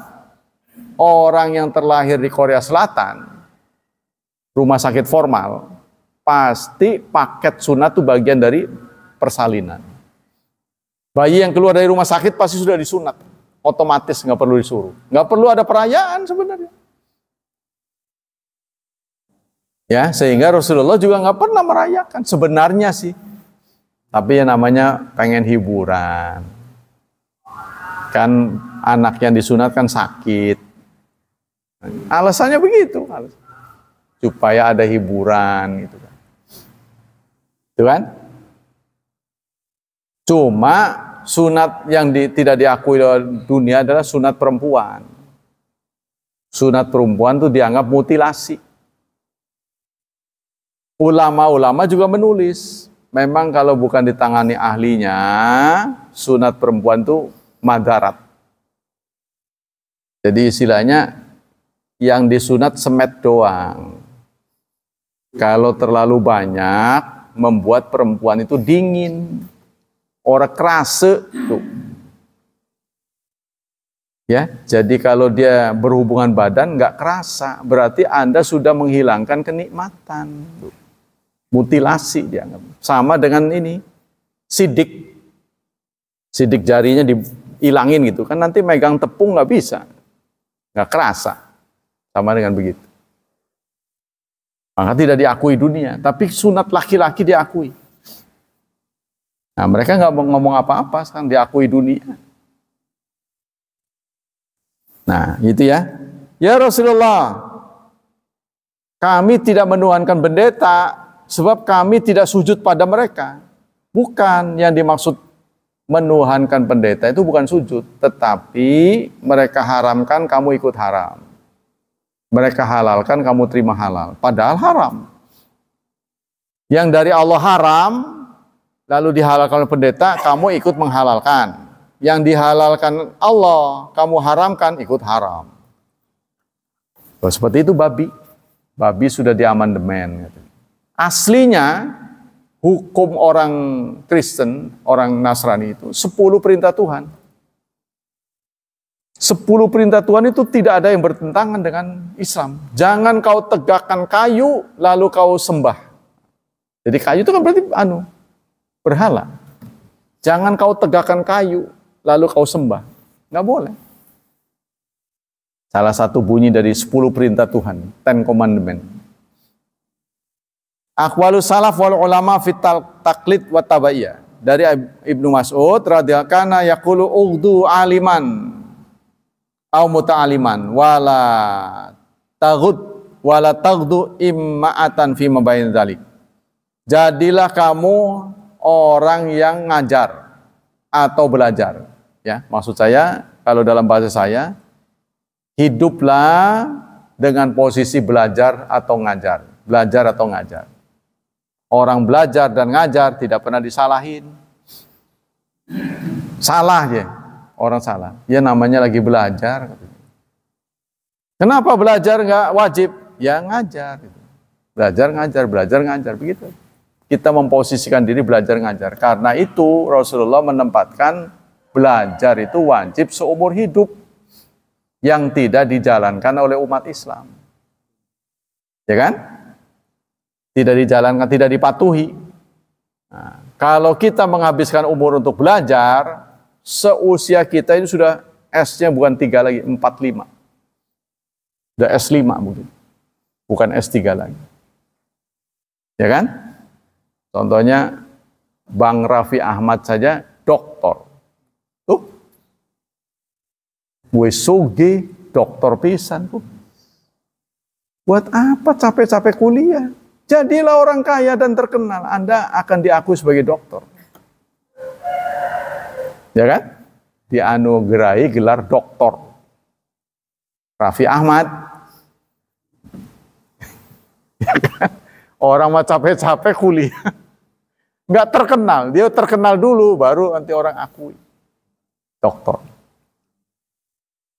orang yang terlahir di Korea Selatan, rumah sakit formal, pasti paket sunat itu bagian dari persalinan. Bayi yang keluar dari rumah sakit pasti sudah disunat. Otomatis, nggak perlu disuruh. Nggak perlu ada perayaan sebenarnya. Ya, sehingga Rasulullah juga nggak pernah merayakan. Sebenarnya sih. Tapi ya namanya pengen hiburan. Kan anak yang disunat kan sakit. Alasannya begitu. Supaya ada hiburan gitu kan. Itu kan? Cuma sunat yang tidak diakui oleh dunia adalah sunat perempuan. Sunat perempuan itu dianggap mutilasi. Ulama-ulama juga menulis, memang kalau bukan ditangani ahlinya, sunat perempuan itu madarat. Jadi istilahnya yang disunat semet doang. Kalau terlalu banyak, membuat perempuan itu dingin. Orang kerasa tuh. Ya, jadi kalau dia berhubungan badan nggak kerasa, berarti Anda sudah menghilangkan kenikmatan. Mutilasi dianggap. Sama dengan ini, sidik jarinya dihilangin gitu kan, nanti megang tepung nggak bisa, nggak kerasa. Sama dengan begitu. Maka tidak diakui dunia, tapi sunat laki-laki diakui. Nah, mereka nggak ngomong apa-apa, sekarang diakui dunia. Nah, gitu ya. Ya Rasulullah, kami tidak menuhankan pendeta, sebab kami tidak sujud pada mereka. Bukan yang dimaksud menuhankan pendeta itu bukan sujud, tetapi mereka haramkan, kamu ikut haram. Mereka halalkan, kamu terima halal. Padahal haram. Yang dari Allah haram, lalu dihalalkan oleh pendeta, kamu ikut menghalalkan. Yang dihalalkan Allah, kamu haramkan, ikut haram. Oh, seperti itu babi. Babi sudah diamandemen. Aslinya, hukum orang Kristen, orang Nasrani itu, 10 perintah Tuhan. 10 perintah Tuhan itu tidak ada yang bertentangan dengan Islam. Jangan kau tegakkan kayu, lalu kau sembah. Jadi kayu itu kan berarti berhala. Jangan kau tegakkan kayu, lalu kau sembah. Nggak boleh. Salah satu bunyi dari 10 perintah Tuhan, 10 Commandment. Aqwalu salaf wal ulama fit taqlid wa tabaiyah. Dari Ibnu Mas'ud radhiyallahu anhu yaqulu ughdu aliman au muta'aliman wala taghdu imma'atan fi mabain dzalik. Jadilah kamu orang yang ngajar atau belajar, ya. Maksud saya, kalau dalam bahasa saya, hiduplah dengan posisi belajar atau ngajar. Belajar atau ngajar. Orang belajar dan ngajar tidak pernah disalahin. Salah ya, orang salah. Ya namanya lagi belajar. Kenapa belajar nggak wajib? Ya ngajar. Belajar ngajar, begitu. Kita memposisikan diri belajar ngajar. Karena itu Rasulullah menempatkan belajar itu wajib seumur hidup yang tidak dijalankan oleh umat Islam. Ya kan? Tidak dijalankan, tidak dipatuhi. Nah, kalau kita menghabiskan umur untuk belajar, seusia kita ini sudah S-nya bukan 3 lagi, 4, 5. Udah S5 mungkin. Bukan S3 lagi. Ya kan? Contohnya Bang Raffi Ahmad saja doktor. Tuh. Wesoge doktor pisan tuh. Buat apa capek-capek kuliah? Jadilah orang kaya dan terkenal. Anda akan diakui sebagai doktor. Ya kan? Dianugerahi gelar doktor. Raffi Ahmad. Ya kan? Orang mah capek-capek kuliah. Nggak terkenal. Dia terkenal dulu, baru nanti orang akui. Doktor.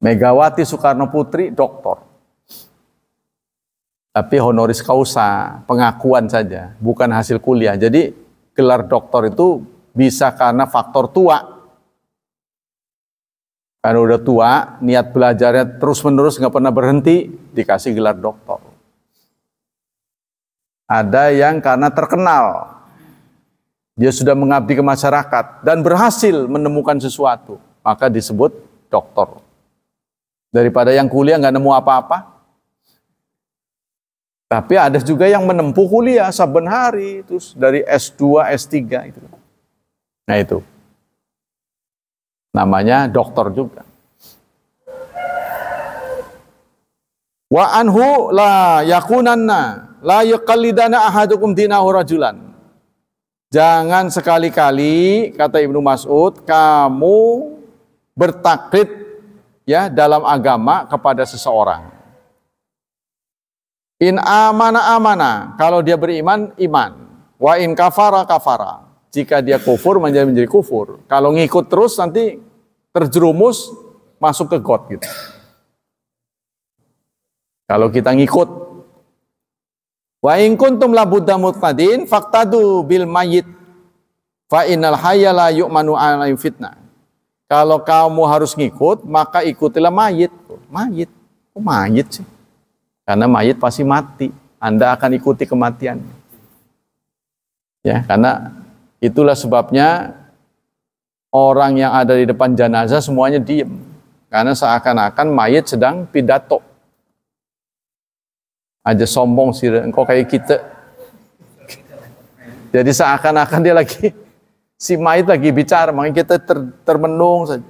Megawati Soekarno Putri, doktor. Tapi honoris causa, pengakuan saja, bukan hasil kuliah. Jadi gelar doktor itu bisa karena faktor tua. Karena udah tua, niat belajarnya terus-menerus nggak pernah berhenti, dikasih gelar doktor. Ada yang karena terkenal, dia sudah mengabdi ke masyarakat dan berhasil menemukan sesuatu, maka disebut doktor. Daripada yang kuliah nggak nemu apa-apa. Tapi ada juga yang menempuh kuliah saben hari, terus dari S2, S3 itu. Nah itu. Namanya doktor juga. Wa anhu la yakunanna la yaqallidana ahadukum dinahu rajulan. Jangan sekali-kali, kata Ibnu Mas'ud, kamu bertaklid ya dalam agama kepada seseorang. In amana, kalau dia beriman, iman. Wa in kafara. Jika dia kufur, menjadi kufur. Kalau ngikut terus, nanti terjerumus, masuk ke got gitu. Kalau kita ngikut. Wa in kuntum labudda muqtadin, faqtadu bil mayyit. Fa innal hayya la yu'manu ala fitnah. Kalau kamu harus ngikut, maka ikutilah mayit. Mayit? Kok mayit sih? Karena mayit pasti mati. Anda akan ikuti kematian. Ya, karena itulah sebabnya orang yang ada di depan jenazah semuanya diem. Karena seakan-akan mayit sedang pidato. Aja sombong sih, engkau kayak kita. Jadi seakan-akan dia lagi, si mayit lagi bicara, makanya kita termenung saja.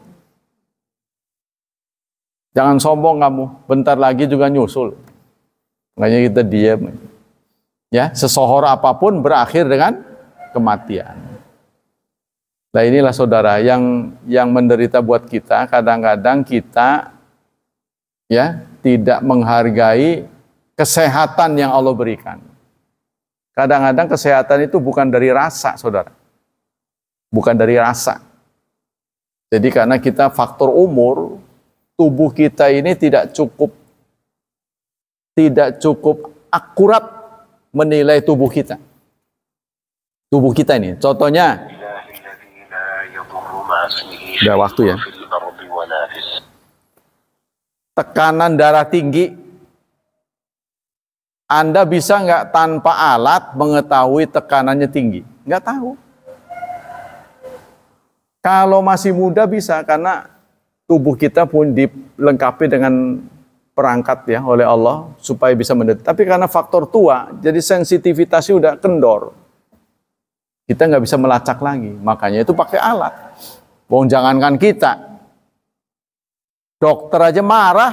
Jangan sombong kamu, bentar lagi juga nyusul. Makanya kita diam. Ya, sesohor apapun berakhir dengan kematian. Nah inilah saudara yang menderita buat kita. Kadang-kadang kita ya tidak menghargai kesehatan yang Allah berikan. Kadang-kadang kesehatan itu bukan dari rasa, saudara. Bukan dari rasa. Jadi karena kita faktor umur, tubuh kita ini tidak cukup akurat menilai tubuh kita. Tubuh kita ini, contohnya, udah waktu ya. Tekanan darah tinggi, Anda bisa nggak tanpa alat mengetahui tekanannya tinggi? Nggak tahu. Kalau masih muda bisa, karena tubuh kita pun dilengkapi dengan perangkat ya oleh Allah supaya bisa mendeteksi. Tapi karena faktor tua, jadi sensitivitasnya udah kendor. Kita nggak bisa melacak lagi. Makanya itu pakai alat. Wong jangankan kita, dokter aja marah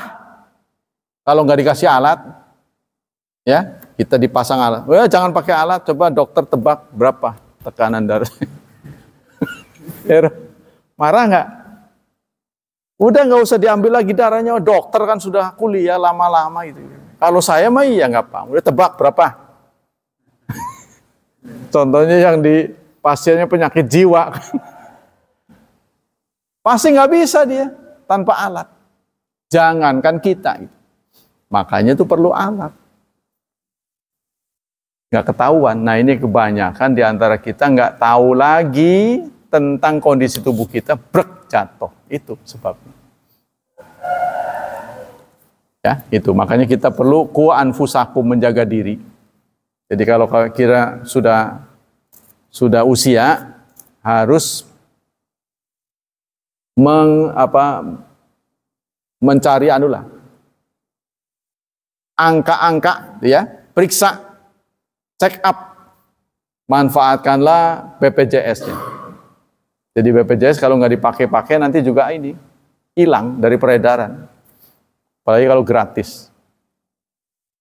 kalau nggak dikasih alat. Ya, kita dipasang alat. Oh, ya, jangan pakai alat. Coba dokter tebak berapa tekanan darah. Marah nggak? Udah nggak usah diambil lagi darahnya, dokter kan sudah kuliah lama-lama gitu. Kalau saya mah iya nggak apa, udah tebak berapa. Contohnya yang di pasiennya penyakit jiwa, pasti nggak bisa dia tanpa alat. Jangankan kita, gitu. Makanya itu perlu alat. Nggak ketahuan. Nah ini kebanyakan di antara kita nggak tahu lagi tentang kondisi tubuh kita, brek jatuh. Itu sebabnya. Ya, itu. Makanya kita perlu ku anfusakum, menjaga diri. Jadi kalau kira sudah usia, harus mencari anulah angka-angka, ya, periksa, check up, manfaatkanlah BPJS-nya. Jadi BPJS kalau nggak dipakai-pakai nanti juga ini hilang dari peredaran. Apalagi kalau gratis.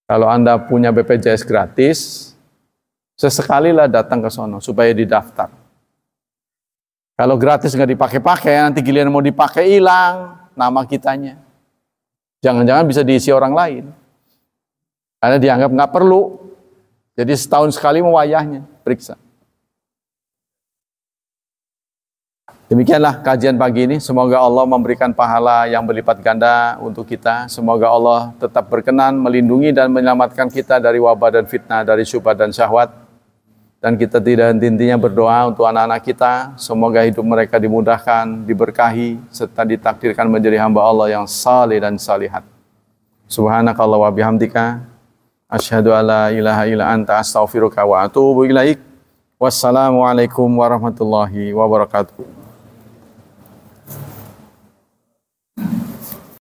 Kalau Anda punya BPJS gratis, sesekalilah datang ke sono supaya didaftar. Kalau gratis nggak dipakai-pakai, nanti giliran mau dipakai hilang nama kitanya. Jangan-jangan bisa diisi orang lain. Karena dianggap nggak perlu. Jadi setahun sekali mewayahnya, periksa. Demikianlah kajian pagi ini. Semoga Allah memberikan pahala yang berlipat ganda untuk kita. Semoga Allah tetap berkenan melindungi dan menyelamatkan kita dari wabah dan fitnah, dari syubhat dan syahwat. Dan kita tidak henti-hentinya berdoa untuk anak-anak kita. Semoga hidup mereka dimudahkan, diberkahi, serta ditakdirkan menjadi hamba Allah yang saleh dan salihat. Subhanakallah wa bihamdika. Asyhadu alla ilaha illa anta astaghfiruka wa atubu ilaik. Wassalamualaikum warahmatullahi wabarakatuh.